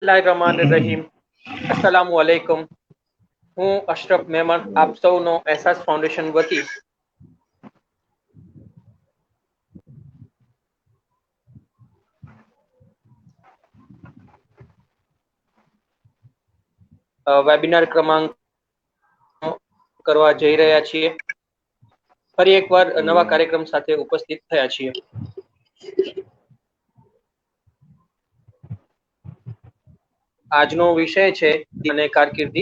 બિસ્મિલ્લાહિર્રહમાનિર્રહીમ. અસ્સલામુ અલૈકુમ. હું અશરફ મેમણ આપ સૌનો એહસાસ ફાઉન્ડેશન વતી વેબિનાર ક્રમાંક કરવા જઈ રહ્યા છીએ. ફરી એકવાર નવા કાર્યક્રમ સાથે ઉપસ્થિત થયા છીએ. આજનો વિષય છે અને કારકિર્દી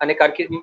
અને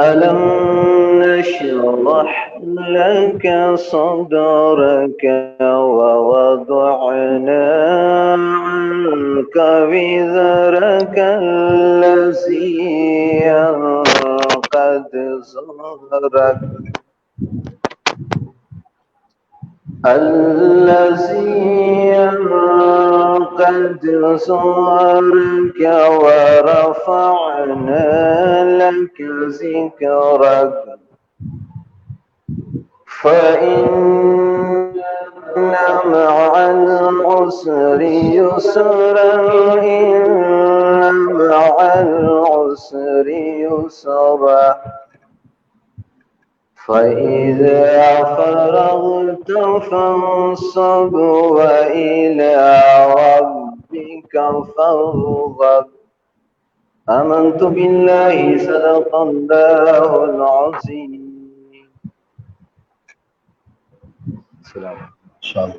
ألم نشرح لك صدرك ووضعنا عنك وزرك الذي أنقض ظهرك ورفعنا لك ذكرك فإن مع العسر يسرا إن مع العسر يسرا فإذا فرغت فانصب وإلى ربك فارغب آمنت بالله صدق الله العظيم.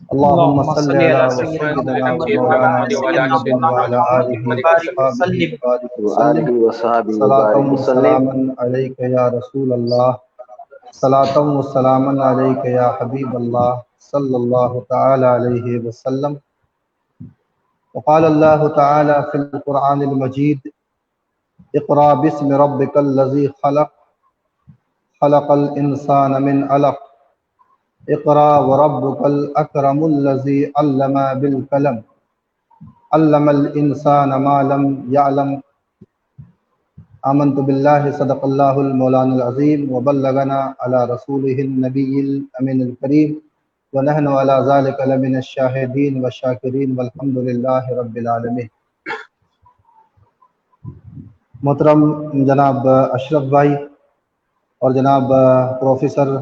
اللهم صل صل على على سيدنا محمد ومولانا محمد وعلى آله وصحبه وبارك وآله وسلم وصحبه صلاة وبارك وسلم. وسلاما عليك يا رسول الله صلاة وسلاما عليك يا حبيب الله صلى الله تعالى عليه وسلم. وقال الله تعالى في القرآن المجيد اقرأ باسم ربك الذي خلق خلق الإنسان من علق اقرأ وربك الأكرم الذي علم بالقلم علم الإنسان ما لم يعلم. آمنت بالله صدق الله المولانا العظيم وبلغنا على رسوله النبي الأمين الكريم ونحن على ذلك لمن الشاهدين والشاکرین والحمد للہ رب العالمین. محترم جناب اشرف بھائی اور جناب پروفیسر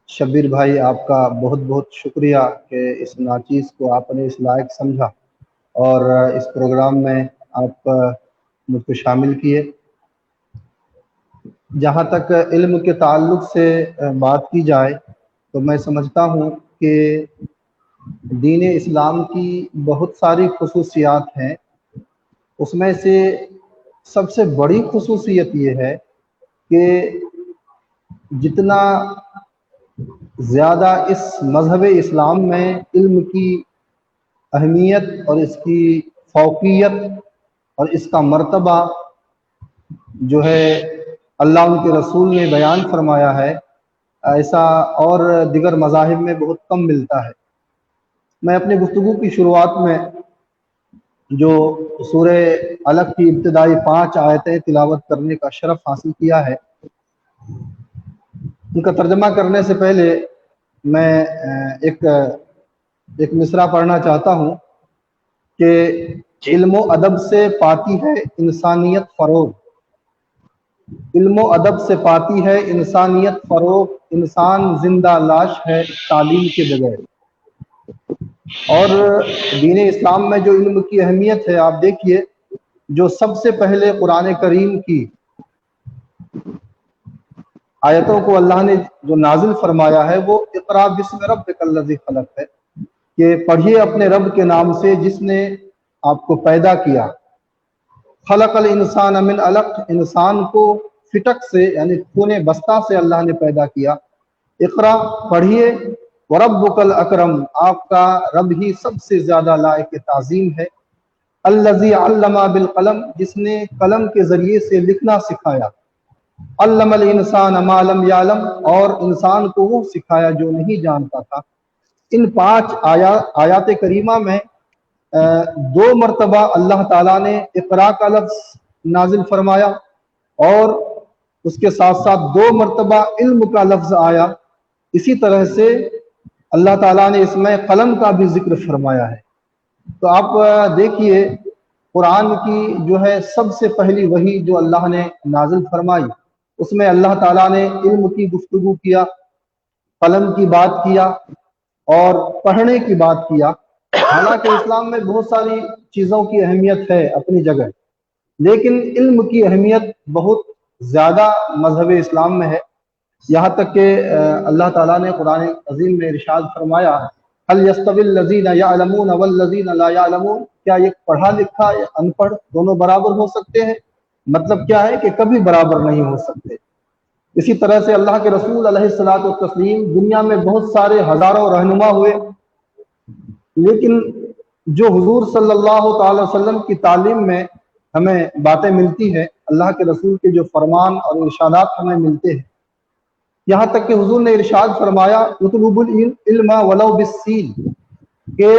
شبیر بھائی، آپ کا بہت بہت شکریہ کہ اس ناچیز کو آپ نے اس لائق سمجھا اور اس پروگرام میں آپ مجھ کو شامل کیے. جہاں تک علم کے تعلق سے بات کی جائے تو میں سمجھتا ہوں کہ دین اسلام کی بہت ساری خصوصیات ہیں. اس میں سے سب سے بڑی خصوصیت یہ ہے کہ جتنا زیادہ اس مذہب اسلام میں علم کی اہمیت اور اس کی فوقیت اور اس کا مرتبہ جو ہے اللہ ان کے رسول نے بیان فرمایا ہے، ایسا اور دیگر مذاہب میں بہت کم ملتا ہے. میں اپنی گفتگو کی شروعات میں جو سورہ علق کی ابتدائی 5 آیتیں تلاوت کرنے کا شرف حاصل کیا ہے، ان کا ترجمہ کرنے سے پہلے میں ایک مصرع پڑھنا چاہتا ہوں کہ علم و ادب سے پاتی ہے انسانیت فروغ، علم و ادب سے پاتی ہے انسانیت فروغ، انسان زندہ لاش ہے تعلیم کے بغیر. اور دین اسلام میں جو علم کی اہمیت ہے، آپ دیکھیے جو سب سے پہلے قرآن کریم کی آیتوں کو اللہ نے جو نازل فرمایا ہے وہ اقرا بسم ربک الذی خلق ہے، کہ پڑھیے اپنے رب کے نام سے جس نے آپ کو پیدا کیا. خلق الانسان من علق، انسان کو فٹک سے یعنی خون بستہ سے اللہ نے پیدا کیا. اقرا پڑھیے، وربک الاکرم، آپ کا رب ہی سب سے زیادہ لائق تعظیم ہے. الذی علم بالقلم، جس نے قلم کے ذریعے سے لکھنا سکھایا. علم الانسان ما لم یعلم، اور انسان کو وہ سکھایا جو نہیں جانتا تھا. ان 5 آیات کریمہ میں 2 مرتبہ اللہ تعالیٰ نے اقرا کا لفظ نازل فرمایا اور اس کے ساتھ ساتھ 2 مرتبہ علم کا لفظ آیا. اسی طرح سے اللہ تعالیٰ نے اس میں قلم کا بھی ذکر فرمایا ہے. تو آپ دیکھیے قرآن کی جو ہے سب سے پہلی وحی جو اللہ نے نازل فرمائی، اس میں اللہ تعالیٰ نے علم کی گفتگو کیا، قلم کی بات کیا اور پڑھنے کی بات کیا. حالانکہ اسلام میں بہت ساری چیزوں کی اہمیت ہے اپنی جگہ، لیکن علم کی اہمیت بہت زیادہ مذہب اسلام میں ہے. یہاں تک کہ اللہ تعالیٰ نے قرآن عظیم میں ارشاد فرمایا هل يستوي الذين يعلمون والذين لا يعلمون، کیا یہ پڑھا لکھا یا ان پڑھ دونوں برابر ہو سکتے ہیں؟ مطلب کیا ہے کہ کبھی برابر نہیں ہو سکتے. اسی طرح سے اللہ کے رسول علیہ الصلوۃ والتسلیم دنیا میں بہت سارے ہزاروں رہنما ہوئے، لیکن جو حضور صلی اللہ تعالی وسلم کی تعلیم میں ہمیں باتیں ملتی ہیں، اللہ کے رسول کے جو فرمان اور ارشادات ہمیں ملتے ہیں، یہاں تک کہ حضور نے ارشاد فرمایا اطلبوا العلم ولو بالسین، کہ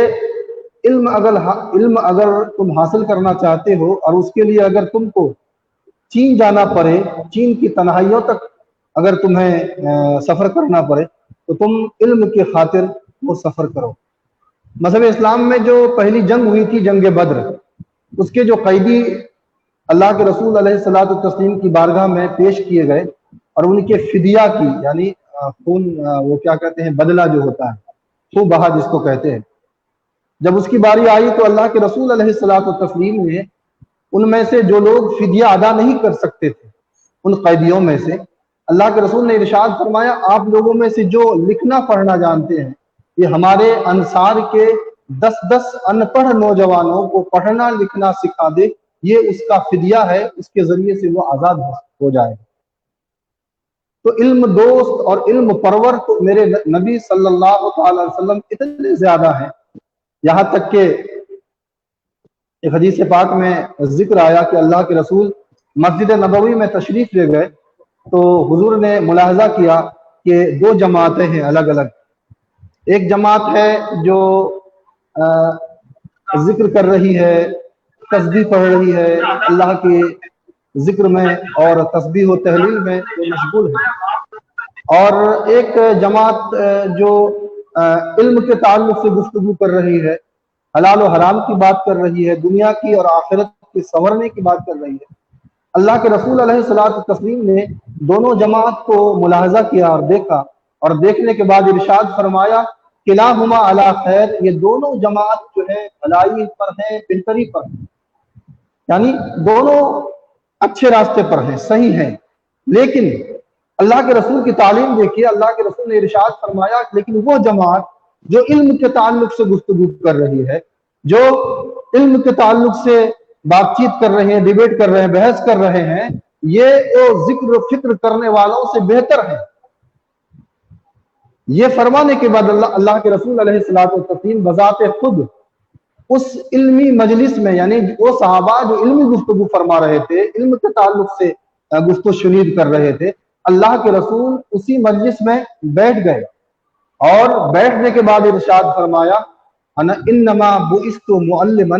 علم اگر تم حاصل کرنا چاہتے ہو اور اس کے لیے اگر تم کو چین جانا پڑے، چین کی تنہائیوں تک اگر تمہیں سفر کرنا پڑے تو تم علم کی خاطر وہ سفر کرو. مذہب اسلام میں جو پہلی جنگ ہوئی تھی، جنگ بدر، اس کے جو قیدی اللہ کے رسول علیہ الصلوۃ والتسلیم کی بارگاہ میں پیش کیے گئے اور ان کے فدیہ کی یعنی خون، وہ کیا کہتے ہیں، بدلہ جو ہوتا ہے، خون بہا جس کو کہتے ہیں، جب اس کی باری آئی تو اللہ کے رسول علیہ الصلوۃ والتسلیم نے ان میں سے جو لوگ فدیہ ادا نہیں کر سکتے تھے، ان قیدیوں میں سے اللہ کے رسول نے ارشاد فرمایا آپ لوگوں میں سے جو لکھنا پڑھنا جانتے ہیں یہ ہمارے انصار کے 10 ان پڑھ نوجوانوں کو پڑھنا لکھنا سکھا دے، یہ اس کا فدیہ ہے، اس کے ذریعے سے وہ آزاد ہو جائے۔ تو علم دوست اور علم پرور تو میرے نبی صلی اللہ تعالی وسلم اتنے زیادہ ہیں، یہاں تک کہ ایک حدیث پاک میں ذکر آیا کہ اللہ کے رسول مسجد نبوی میں تشریف لے گئے تو حضور نے ملاحظہ کیا کہ 2 جماعتیں ہیں الگ الگ۔ ایک جماعت ہے جو ذکر کر رہی ہے، تسبیح پڑھ رہی ہے، اللہ کے ذکر میں اور تسبیح و تحلیل میں وہ مشغول ہے، اور ایک جماعت جو علم کے تعلق سے گفتگو کر رہی ہے، حلال و حرام کی بات کر رہی ہے، دنیا کی اور آخرت کے سنورنے کی بات کر رہی ہے۔ اللہ کے رسول علیہ الصلوۃ والتسلیم نے دونوں جماعت کو ملاحظہ کیا اور دیکھا، اور دیکھنے کے بعد ارشاد فرمایا کلاہما علی خیر، یہ دونوں جماعت جو ہے بھلائی پر ہے، بہتری پر ہے، یعنی دونوں اچھے راستے پر ہیں، صحیح ہیں۔ لیکن اللہ کے رسول کی تعلیم دیکھیے، اللہ کے رسول نے ارشاد فرمایا لیکن وہ جماعت جو علم کے تعلق سے گفتگو کر رہی ہے، جو علم کے تعلق سے بات چیت کر رہے ہیں، ڈیبیٹ کر رہے ہیں، بحث کر رہے ہیں، یہ وہ ذکر و فکر کرنے والوں سے بہتر ہے۔ یہ فرمانے کے بعد اللہ کے رسول علیہ الصلوۃ والتسلیم بذات خود اس علمی مجلس میں، یعنی وہ صحابہ جو علمی گفتگو فرما رہے تھے، علم کے تعلق سے گفت و شنید کر رہے تھے، اللہ کے رسول اسی مجلس میں بیٹھ گئے، اور بیٹھنے کے بعد ارشاد فرمایا انا انما بعثت معلما،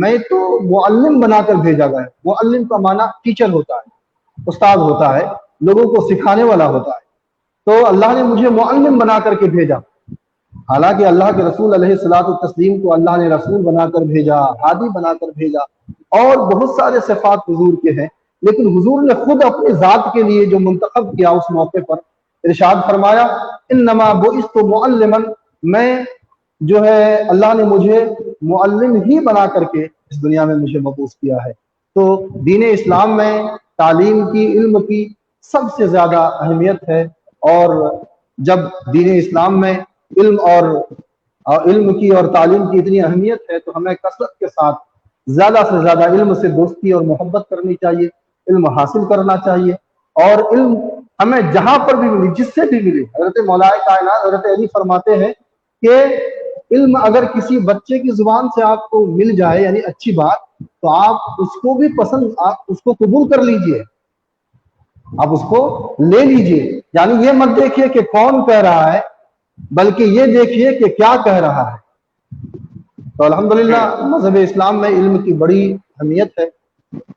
میں تو معلم بنا کر بھیجا گیا۔ معلم کا معنی ٹیچر ہوتا ہے، استاد ہوتا ہے، لوگوں کو سکھانے والا ہوتا ہے، تو اللہ نے مجھے معلم بنا کر کے بھیجا۔ حالانکہ اللہ کے رسول علیہ الصلوۃ والتسلیم کو اللہ نے رسول بنا کر بھیجا، ہادی بنا کر بھیجا، اور بہت سارے صفات حضور کے ہیں، لیکن حضور نے خود اپنے ذات کے لیے جو منتخب کیا اس موقع پر ارشاد فرمایا انما بعثت معلما، میں جو ہے اللہ نے مجھے معلم ہی بنا کر کے اس دنیا میں مجھے مبعوث کیا ہے۔ تو دین اسلام میں تعلیم کی، علم کی سب سے زیادہ اہمیت ہے، اور جب دین اسلام میں علم کی اور تعلیم کی اتنی اہمیت ہے تو ہمیں کثرت کے ساتھ زیادہ سے زیادہ علم سے دوستی اور محبت کرنی چاہیے، علم حاصل کرنا چاہیے، اور علم ہمیں جہاں پر بھی ملی، جس سے بھی ملی۔ حضرت مولا کائنات حضرت علی فرماتے ہیں کہ علم اگر کسی بچے کی زبان سے آپ کو مل جائے، یعنی اچھی بات، تو آپ اس کو بھی پسند، آپ اس کو قبول کر لیجئے، آپ اس کو لے لیجئے، یعنی یہ مت دیکھیے کہ کون کہہ رہا ہے، بلکہ یہ دیکھیے کہ کیا کہہ رہا ہے۔ تو الحمدللہ مذہب اسلام میں علم کی بڑی اہمیت ہے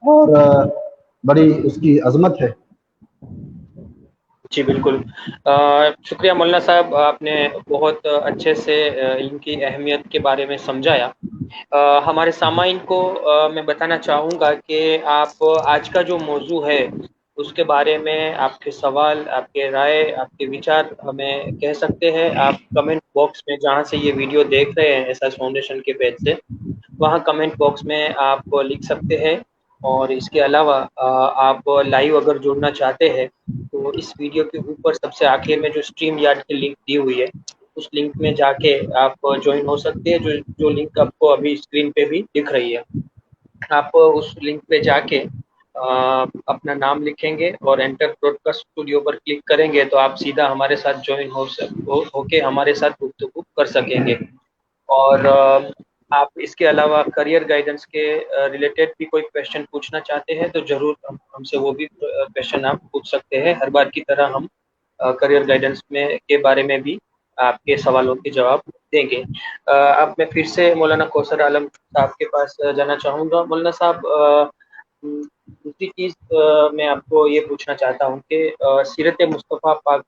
اور بڑی اس کی عظمت ہے۔ جی بالکل، شکریہ مولانا صاحب، آپ نے بہت اچھے سے علم کی اہمیت کے بارے میں سمجھایا۔ ہمارے سامعین کو میں بتانا چاہوں گا کہ آپ آج کا جو موضوع ہے اس کے بارے میں آپ کے سوال، آپ کے رائے، آپ کے وچار ہمیں کہہ سکتے ہیں۔ آپ کمنٹ باکس میں، جہاں سے یہ ویڈیو دیکھ رہے ہیں ایساس فاؤنڈیشن کے پیج سے، وہاں کمنٹ باکس میں آپ لکھ سکتے ہیں، اور اس کے علاوہ آپ لائیو اگر جڑنا چاہتے ہیں تو اس ویڈیو کے اوپر سب سے آخر میں جو اسٹریم یارڈ کی لنک دی ہوئی ہے اس لنک میں جا کے آپ جوائن ہو سکتے ہیں، جو لنک آپ کو ابھی اسکرین پہ بھی دکھ رہی ہے۔ آپ اس لنک پہ جا کے اپنا نام لکھیں گے اور انٹر براڈکاسٹ اسٹوڈیو پر کلک کریں گے تو آپ سیدھا ہمارے ساتھ جوائن ہو کے ہمارے ساتھ گفتگو کر سکیں گے۔ اور آپ اس کے علاوہ کریئر گائیڈنس کے ریلیٹڈ بھی کوئی کویشچن پوچھنا چاہتے ہیں تو ضرور ہم سے وہ بھی کویشچن آپ پوچھ سکتے ہیں۔ ہر بار کی طرح ہم کریئر گائیڈنس کے بارے میں بھی آپ کے سوالوں کے جواب دیں گے۔ اب میں پھر سے مولانا کوثر عالم صاحب کے پاس جانا چاہوں گا۔ مولانا صاحب، دوسری چیز میں آپ کو یہ پوچھنا چاہتا ہوں کہ سیرت مصطفیٰ پاک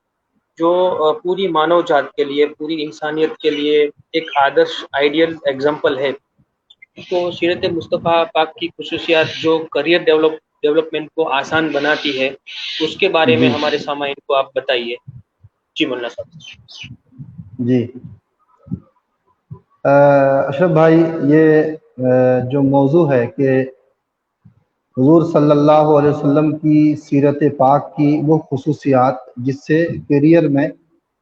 جو پوری مانو جات کے لیے، پوری انسانیت کے لیے ایک آدرش آئیڈیل ایگزامپل ہے، تو سیرت مصطفیٰ پاک کی خصوصیات جو کریئر ڈیولپمنٹ کو آسان بناتی ہے اس کے بارے میں ہمارے سامعین کو آپ بتائیے۔ جی مولانا صاحب۔ جی اشرف بھائی، یہ جو موضوع ہے کہ حضور صلی اللہ علیہ وسلم کی سیرت پاک کی وہ خصوصیات جس سے کیریئر میں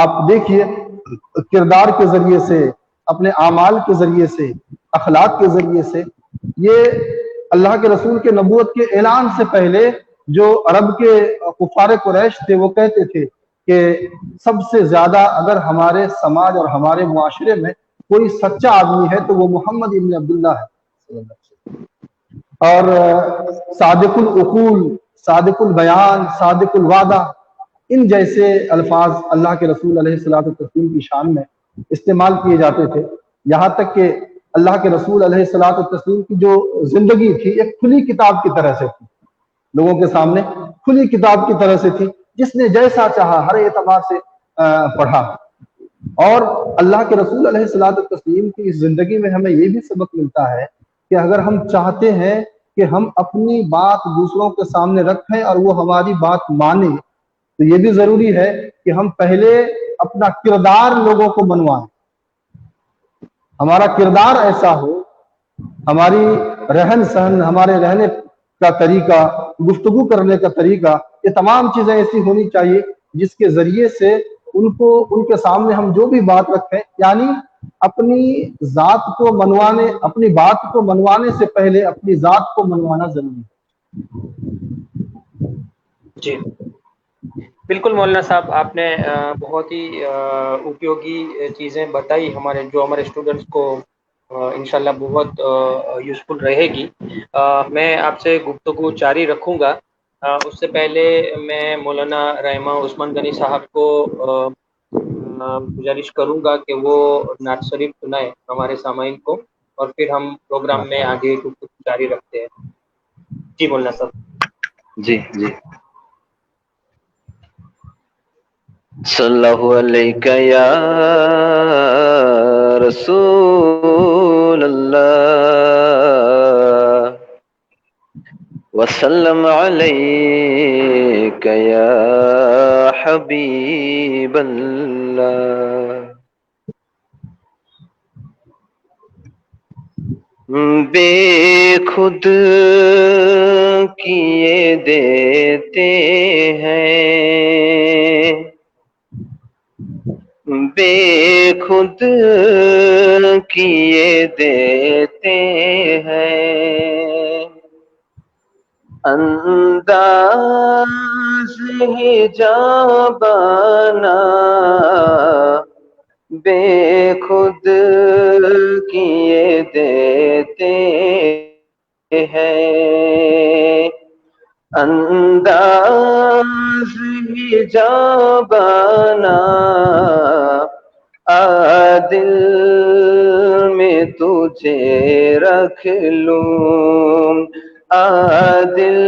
آپ دیکھیے کردار کے ذریعے سے، اپنے اعمال کے ذریعے سے، اخلاق کے ذریعے سے، یہ اللہ کے رسول کے نبوت کے اعلان سے پہلے جو عرب کے کفار قریش تھے وہ کہتے تھے کہ سب سے زیادہ اگر ہمارے سماج اور ہمارے معاشرے میں کوئی سچا آدمی ہے تو وہ محمد ابن عبداللہ ہے، اور صادق العقول، صادق البیان، صادق الوعدہ، ان جیسے الفاظ اللہ کے رسول علیہ الصلوۃ والتسلیم کی شان میں استعمال کیے جاتے تھے، یہاں تک کہ اللہ کے رسول علیہ الصلوۃ والتسلیم کی جو زندگی تھی ایک کھلی کتاب کی طرح سے تھی، لوگوں کے سامنے کھلی کتاب کی طرح سے تھی، جس نے جیسا چاہا ہر اعتبار سے پڑھا۔ اور اللہ کے رسول علیہ الصلوۃ والتسلیم کی اس زندگی میں ہمیں یہ بھی سبق ملتا ہے کہ اگر ہم چاہتے ہیں کہ ہم اپنی بات دوسروں کے سامنے رکھیں اور وہ ہماری بات مانیں، تو یہ بھی ضروری ہے کہ ہم پہلے اپنا کردار لوگوں کو منوائیں، ہمارا کردار ایسا ہو، ہماری رہن سہن، ہمارے رہنے کا طریقہ، گفتگو کرنے کا طریقہ، یہ تمام چیزیں ایسی ہونی چاہیے جس کے ذریعے سے ان کے سامنے ہم جو بھی بات رکھیں، یعنی اپنی ذات کو منوانے، اپنی بات کو منوانے سے پہلے اپنی ذات کو منوانا ضروری ہے۔ جی بالکل مولانا صاحب، آپ نے بہت ہی اپیوگی چیزیں بتائی ہمارے اسٹوڈنٹس کو انشاءاللہ بہت یوزفل رہے گی۔ میں آپ سے گفتگو جاری رکھوں گا، اس سے پہلے میں مولانا رحمہ عثمان غنی صاحب کو گزارش کروں گا کہ وہ نعت شریف سنائے ہمارے سامعین کو، اور پھر ہم پروگرام میں آگے گفتگو جاری رکھتے ہیں۔ جی مولانا صاحب۔ جی جی۔ صلی اللہ علیہ یا رسول اللہ وسلم علیک یا حبیب اللہ۔ بے خود کیے دیتے ہیں، بے خود کیے دیتے ہیں، انداز حجابانہ بے خود کیے دیتے ہیں، انداز حجابانہ دل میں تجھے رکھ لوں، دل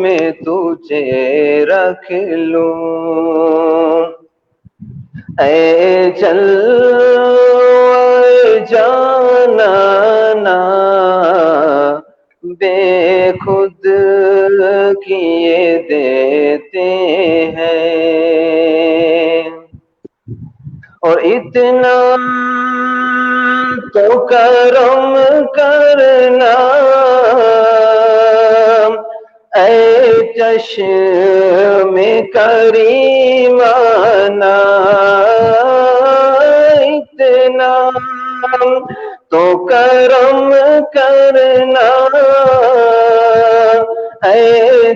میں تجھے رکھ لوں، اے جلوہ جانانا بے خود کیے دیتے ہیں، اور اتنا تو کرم کرنا اے چشم کریمانہ، اتنا تو کرم کرنا اے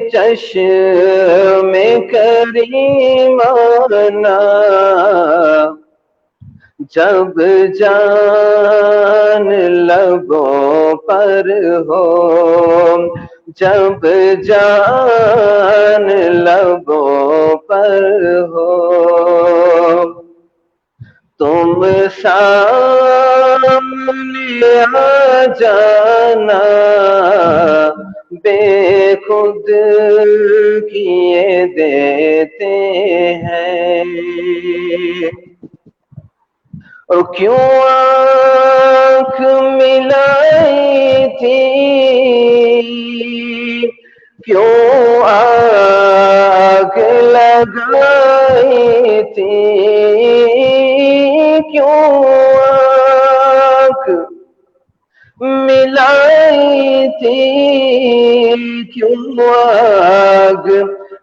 چشم کریمانہ، جب جان لبوں پر ہو، جب جان لبوں پر ہو، تم سامنے آ جانا بے خود کیے دیتے ہیں، اور کیوں آنکھ ملائی تھی، کیوں آگ لگائی تھی، کیوں آنکھ ملائی تھی، کیوں آگ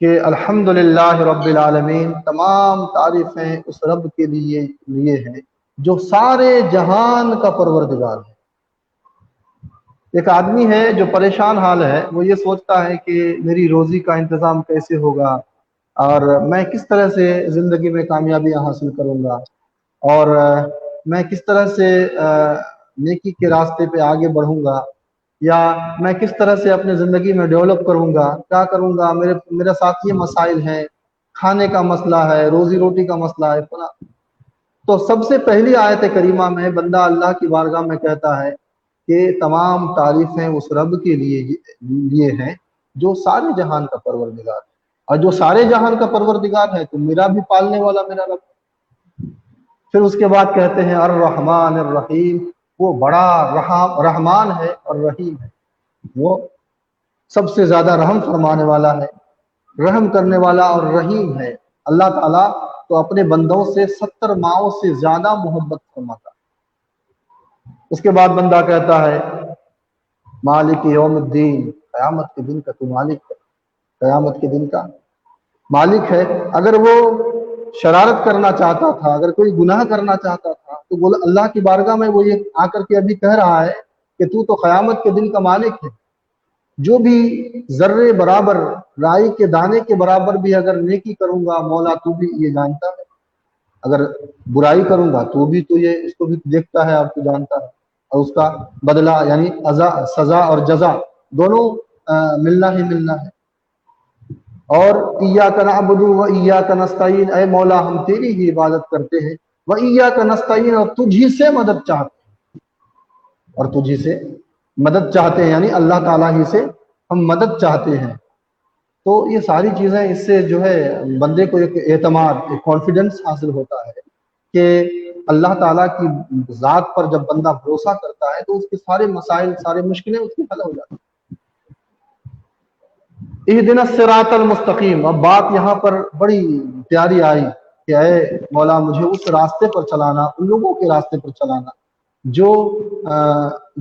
کہ الحمدللہ رب العالمین، تمام تعریفیں اس رب کے لیے ہیں جو سارے جہان کا پروردگار ہے۔ ایک آدمی ہے جو پریشان حال ہے، وہ یہ سوچتا ہے کہ میری روزی کا انتظام کیسے ہوگا، اور میں کس طرح سے زندگی میں کامیابیاں حاصل کروں گا، اور میں کس طرح سے نیکی کے راستے پہ آگے بڑھوں گا، یا میں کس طرح سے اپنے زندگی میں ڈیولپ کروں گا، کیا کروں گا، میرے ساتھ یہ مسائل ہیں، کھانے کا مسئلہ ہے، روزی روٹی کا مسئلہ ہے فلاں۔ تو سب سے پہلی آیت کریمہ میں بندہ اللہ کی بارگاہ میں کہتا ہے کہ تمام تعریفیں اس رب کے لیے ہیں جو سارے جہان کا پروردگار ہے، اور جو سارے جہان کا پروردگار ہے تو میرا بھی پالنے والا میرا رب۔ پھر اس کے بعد کہتے ہیں الرحمن الرحیم، وہ بڑا رحمان ہے اور رحیم ہے، وہ سب سے زیادہ رحم فرمانے والا ہے، رحم کرنے والا اور رحیم ہے۔ اللہ تعالیٰ تو اپنے بندوں سے 70 ماؤں سے زیادہ محبت فرماتا ہے۔ اس کے بعد بندہ کہتا ہے مالک یوم الدین، قیامت کے دن کا تو مالک ہے، قیامت کے دن کا مالک ہے۔ اگر وہ شرارت کرنا چاہتا تھا، اگر کوئی گناہ کرنا چاہتا تھا تو اللہ کی بارگاہ میں وہ یہ آ کر کے ابھی کہہ رہا ہے کہ تو قیامت کے دن کا مالک ہے۔ جو بھی ذرے برابر، رائی کے دانے کے برابر بھی اگر نیکی کروں گا مولا تو بھی یہ جانتا ہے، اگر برائی کروں گا تو بھی تو یہ اس کو بھی دیکھتا ہے، آپ کو جانتا ہے، اور اس کا بدلہ یعنی سزا اور جزا دونوں ملنا ہی ملنا ہے۔ اور ایاک نعبد و ایاک نستعین، اے مولا ہم تیری ہی عبادت کرتے ہیں، و ایاک نستعین، اور تجھ ہی سے مدد چاہتے ہیں، اور تجھ ہی سے مدد چاہتے ہیں، یعنی اللہ تعالیٰ ہی سے ہم مدد چاہتے ہیں۔ تو یہ ساری چیزیں، اس سے جو ہے بندے کو ایک اعتماد، ایک کانفیڈنس حاصل ہوتا ہے کہ اللہ تعالیٰ کی ذات پر جب بندہ بھروسہ کرتا ہے تو اس کے سارے مسائل، سارے مشکلیں اس کی حل ہو جاتی ہیں۔ اہدنا الصراط المستقیم، اب بات یہاں پر بڑی پیاری آئی کہ اے مولا مجھے اس راستے پر چلانا، ان لوگوں کے راستے پر چلانا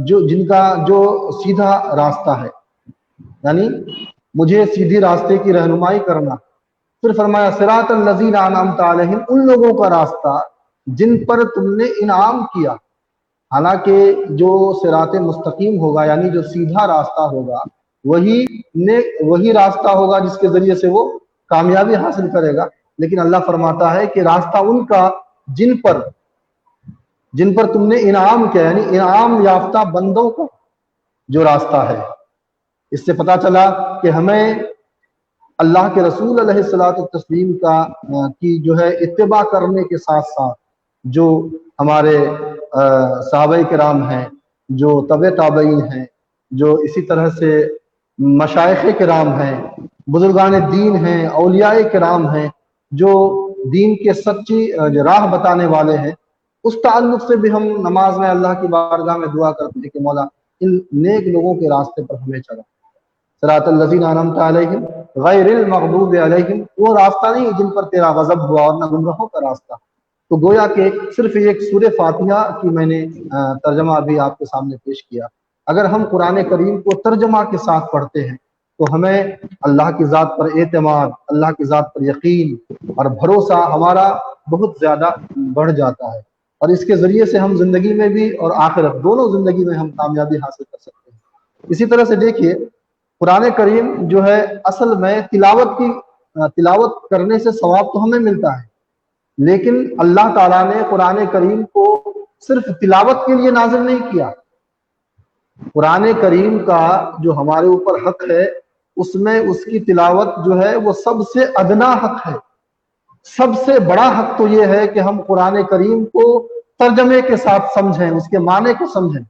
جن کا جو سیدھا راستہ ہے، یعنی مجھے سیدھی راستے کی رہنمائی کرنا۔ پھر فرمایا صراط الذین انعمت علیہم، ان لوگوں کا راستہ جن پر تم نے انعام کیا۔ حالانکہ جو صراط مستقیم ہوگا، یعنی جو سیدھا راستہ ہوگا، وہی راستہ ہوگا جس کے ذریعے سے وہ کامیابی حاصل کرے گا، لیکن اللہ فرماتا ہے کہ راستہ ان کا جن پر تم نے انعام کیا، یعنی انعام یافتہ بندوں کا جو راستہ ہے۔ اس سے پتہ چلا کہ ہمیں اللہ کے رسول علیہ الصلوۃ والتسلیم کی جو ہے اتباع کرنے کے ساتھ ساتھ جو ہمارے صحابہ کرام ہیں، جو تبع تابعین ہیں، جو اسی طرح سے مشائخ کرام ہیں، بزرگان دین ہیں، اولیاء کرام ہیں، جو دین کے سچی راہ بتانے والے ہیں، اس تعلق سے بھی ہم نماز میں اللہ کی بارگاہ میں دعا کرتے ہیں کہ مولا ان نیک لوگوں کے راستے پر ہمیں چلا۔ صراط الذین انعمت علیہم غیر المغضوب علیہم، وہ راستہ نہیں جن پر تیرا غضب ہوا، اور نہ گمراہوں کا راستہ۔ تو گویا کہ صرف ایک سورہ فاتحہ کی میں نے ترجمہ ابھی آپ کے سامنے پیش کیا۔ اگر ہم قرآن کریم کو ترجمہ کے ساتھ پڑھتے ہیں تو ہمیں اللہ کی ذات پر اعتماد، اللہ کی ذات پر یقین اور بھروسہ ہمارا بہت زیادہ بڑھ جاتا ہے، اور اس کے ذریعے سے ہم زندگی میں بھی اور آخرت دونوں زندگی میں ہم کامیابی حاصل کر سکتے ہیں۔ اسی طرح سے دیکھیے قرآن کریم جو ہے اصل میں تلاوت کرنے سے ثواب تو ہمیں ملتا ہے، لیکن اللہ تعالیٰ نے قرآن کریم کو صرف تلاوت کے لیے نازل نہیں کیا۔ قرآن کریم کا جو ہمارے اوپر حق ہے، اس میں اس کی تلاوت جو ہے وہ سب سے ادنا حق ہے۔ سب سے بڑا حق تو یہ ہے کہ ہم قرآن کریم کو ترجمے کے ساتھ سمجھیں، اس کے معنی کو سمجھیں،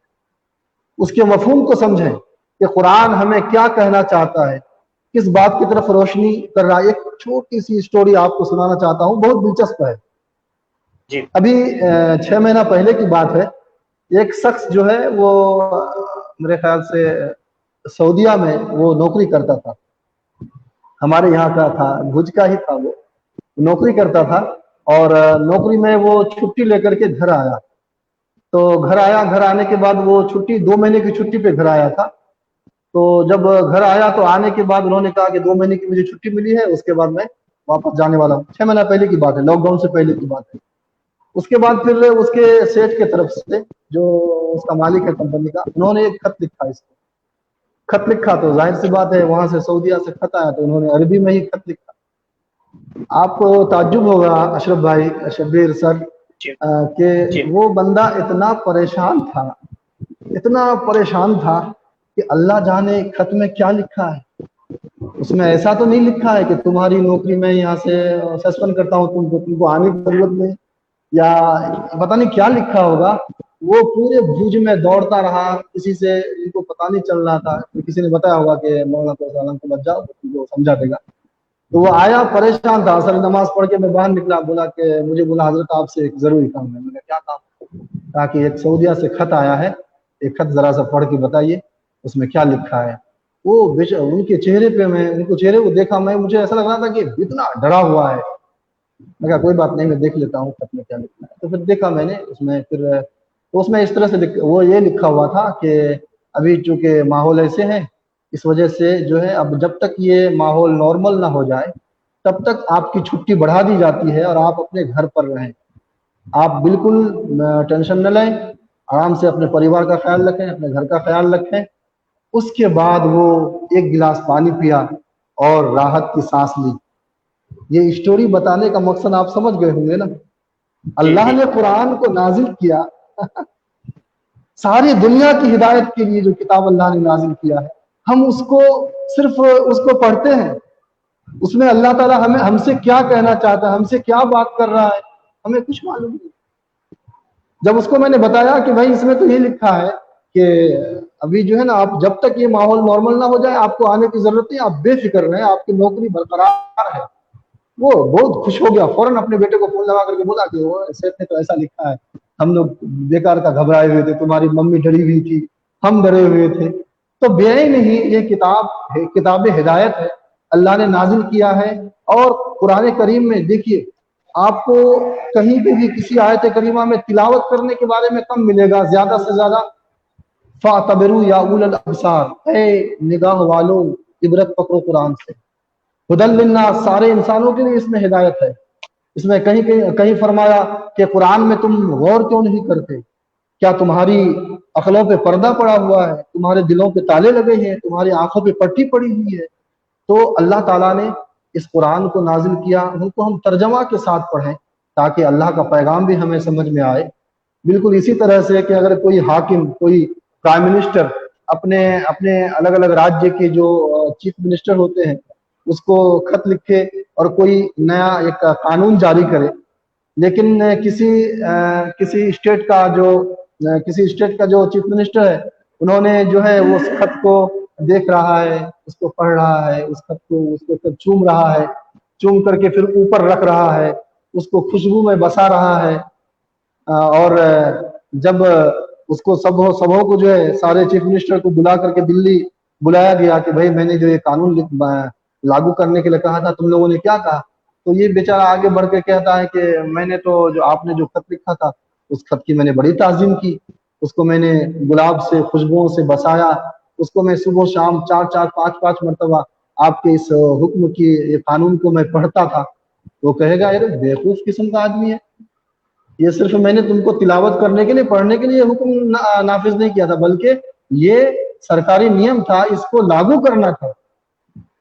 اس کے مفہوم کو سمجھیں کہ قرآن ہمیں کیا کہنا چاہتا ہے، کس بات کی طرف روشنی کر رہا ہے۔ ایک چھوٹی سی سٹوری آپ کو سنانا چاہتا ہوں، بہت دلچسپ ہے۔ جی ابھی 6 مہینہ پہلے کی بات ہے، ایک شخص جو ہے وہ میرے خیال سے سعودیہ میں وہ نوکری کرتا تھا، ہمارے یہاں کا تھا، بھوج کا ہی تھا، وہ نوکری کرتا تھا، اور نوکری میں وہ چھٹی لے کر کے گھر آیا۔ تو گھر آنے کے بعد وہ چھٹی 2 مہینے کی چھٹی پہ گھر آیا تھا۔ تو جب گھر آیا تو آنے کے بعد انہوں نے کہا کہ 2 مہینے کی مجھے چھٹی ملی ہے، اس کے بعد میں واپس جانے والا ہوں. 6 مہینہ پہلے کی بات ہے، لاک ڈاؤن سے پہلے کی بات ہے. اس کے بعد پھر اس کے سیٹ کی طرف سے جو اس کا مالک ہے کمپنی کا، انہوں نے ایک خط لکھا. اس کو خط لکھا تو ظاہر سی بات ہے وہاں سے سعودیہ سے خط آیا تو انہوں نے عربی میں ہی خط لکھا. آپ کو تعجب ہوگا اشرف بھائی، شبیر سر، کہ وہ بندہ اتنا پریشان تھا کہ اللہ جانے خط میں کیا لکھا ہے. اس میں ایسا تو نہیں لکھا ہے کہ تمہاری نوکری میں یہاں سے سسپینڈ کرتا ہوں، تم کو آنے کی ضرورت نہیں، یا پتہ نہیں کیا لکھا ہوگا. وہ پورے بھوج میں دوڑتا رہا، کسی سے ان کو پتہ نہیں چل رہا تھا. کسی نے بتایا ہوگا کہ مولانا کو بچ جاؤ، وہ سمجھا دے گا. تو وہ آیا پریشان تھا. اصل نماز پڑھ کے میں باہر نکلا، بولا کہ مجھے بولا حضرت آپ سے ایک ضروری کام ہے. میں نے کیا کام؟ کہا کہ ایک سعودیہ سے خط آیا ہے، ایک خط ذرا سا پڑھ کے بتائیے اس میں کیا لکھا ہے. وہ ان کے چہرے پہ میں ان کو چہرے کو دیکھا، مجھے ایسا لگ رہا تھا کہ اتنا ڈرا ہوا ہے. میں کہا کوئی بات نہیں، میں دیکھ لیتا ہوں خط میں کیا لکھا ہے. تو پھر دیکھا میں نے اس میں اس طرح سے وہ یہ لکھا ہوا تھا کہ ابھی چونکہ ماحول ایسے ہیں، اس وجہ سے جو ہے اب جب تک یہ ماحول نارمل نہ ہو جائے تب تک آپ کی چھٹی بڑھا دی جاتی ہے اور آپ اپنے گھر پر رہیں. آپ بالکل ٹینشن نہ لیں، آرام سے اپنے پریوار کا خیال رکھیں، اپنے گھر کا خیال رکھیں. اس کے بعد وہ ایک گلاس پانی پیا اور راحت کی سانس لی. یہ اسٹوری بتانے کا مقصد آپ سمجھ گئے ہوں گے نا. اللہ نے قرآن کو نازل کیا ساری دنیا کی ہدایت کے لیے. جو کتاب اللہ نے نازل کیا ہے، ہم اس کو صرف اس کو پڑھتے ہیں. اس میں اللہ تعالیٰ ہم سے کیا کہنا چاہتا ہے، ہم سے کیا بات کر رہا ہے، ہمیں کچھ معلوم نہیں. جب اس کو میں نے بتایا کہ بھائی اس میں تو یہ لکھا ہے کہ ابھی جو ہے نا، آپ جب تک یہ ماحول نارمل نہ ہو جائے آپ کو آنے کی ضرورت نہیں، آپ بے فکر رہیں، آپ کی نوکری برقرار ہے. وہ بہت خوش ہو گیا، فوراً اپنے بیٹے کو فون لگا کر کے بولا کہ وہ سیٹ نے تو ایسا لکھا ہے، ہم لوگ بیکار کا گھبرائے ہوئے تھے، تمہاری ممی ڈری ہوئی تھی، ہم ڈرے ہوئے تھے. تو بے نہیں، یہ کتاب ہدایت ہے، اللہ نے نازل کیا ہے. اور قرآن کریم میں دیکھیے آپ کو کہیں پہ بھی کسی آیت کریمہ میں تلاوت کرنے کے بارے میں کم ملے گا، زیادہ سے زیادہ فَاعْتَبِرُوا يَا أُولَى الْأَبْصَارِ، اے نگاہ والو عبرت پکڑو قرآن سے. ہدی للناس، سارے انسانوں کے لیے اس میں ہدایت ہے. اس میں کہیں فرمایا کہ قرآن میں تم غور کیوں نہیں کرتے؟ کیا تمہاری عقلوں پہ پردہ پڑا ہوا ہے، تمہارے دلوں پہ تالے لگے ہیں، تمہاری آنکھوں پہ پٹی پڑی ہوئی ہے؟ تو اللہ تعالیٰ نے اس قرآن کو نازل کیا، ان کو ہم ترجمہ کے ساتھ پڑھیں تاکہ اللہ کا پیغام بھی ہمیں سمجھ میں آئے. بالکل اسی طرح سے کہ اگر کوئی حاکم، کوئی پرائم منسٹر اپنے الگ الگ راجیہ کے جو چیف منسٹر ہوتے ہیں اس کو خط لکھے اور کوئی نیا ایک قانون جاری کرے، لیکن کسی اسٹیٹ کا جو چیف منسٹر ہے انہوں نے جو ہے وہ اس خط کو دیکھ رہا ہے، اس کو پڑھ رہا ہے، اس خط کو اس کو چوم رہا ہے، چوم کر کے پھر اوپر رکھ رہا ہے، اس کو خوشبو میں بسا رہا ہے. اور جب اس کو سبوں کو جو ہے سارے چیف منسٹر کو بلا کر کے دلی بلایا گیا کہ بھائی میں نے جو یہ قانون لاگو کرنے کے لیے کہا تھا، تم لوگوں نے کیا کہا؟ تو یہ بیچارہ آگے بڑھ کے کہتا ہے کہ میں نے تو آپ نے جو خط لکھا تھا اس خط کی میں نے بڑی تعظیم کی، اس کو میں نے گلاب سے خوشبوؤں سے بسایا، اس کو میں صبح شام 4-5 مرتبہ آپ کے اس حکم کی یہ قانون کو میں پڑھتا تھا. وہ کہے گا یہ بیوقوف قسم کا آدمی ہے، یہ صرف میں نے تم کو تلاوت کرنے کے لیے، پڑھنے کے لیے حکم نافذ نہیں کیا تھا، بلکہ یہ سرکاری نیم تھا، اس کو لاگو کرنا تھا.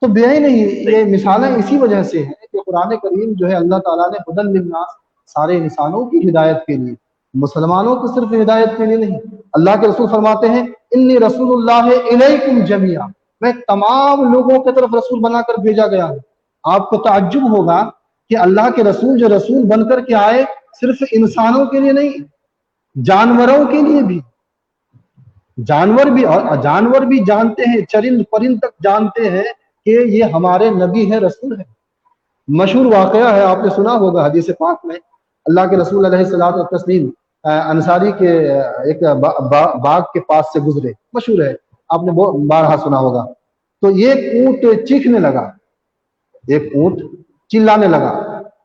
تو بے ہی نہیں، یہ مثالیں اسی وجہ سے ہیں کہ قرآن کریم جو ہے اللہ تعالیٰ نے ہدی للناس، سارے انسانوں کی ہدایت کے لیے، مسلمانوں کی صرف ہدایت کے لیے نہیں. اللہ کے رسول فرماتے ہیں انی رسول اللہ الیکم جمیعا، میں تمام لوگوں کی طرف رسول بنا کر بھیجا گیا ہوں. آپ کو تعجب ہوگا کہ اللہ کے رسول جو رسول بن کر کے آئے صرف انسانوں کے لیے نہیں، جانوروں کے لیے بھی. جانور بھی جانتے ہیں، چرند پرند تک جانتے ہیں کہ یہ ہمارے نبی ہے، رسول ہے. مشہور واقعہ ہے، آپ نے سنا ہوگا حدیث پاک میں اللہ کے رسول علیہ الصلوۃ والتسلیم انصاری کے ایک باغ کے پاس سے گزرے، مشہور ہے، آپ نے بارہا سنا ہوگا. تو ایک اونٹ چیخنے لگا، ایک اونٹ چلانے لگا.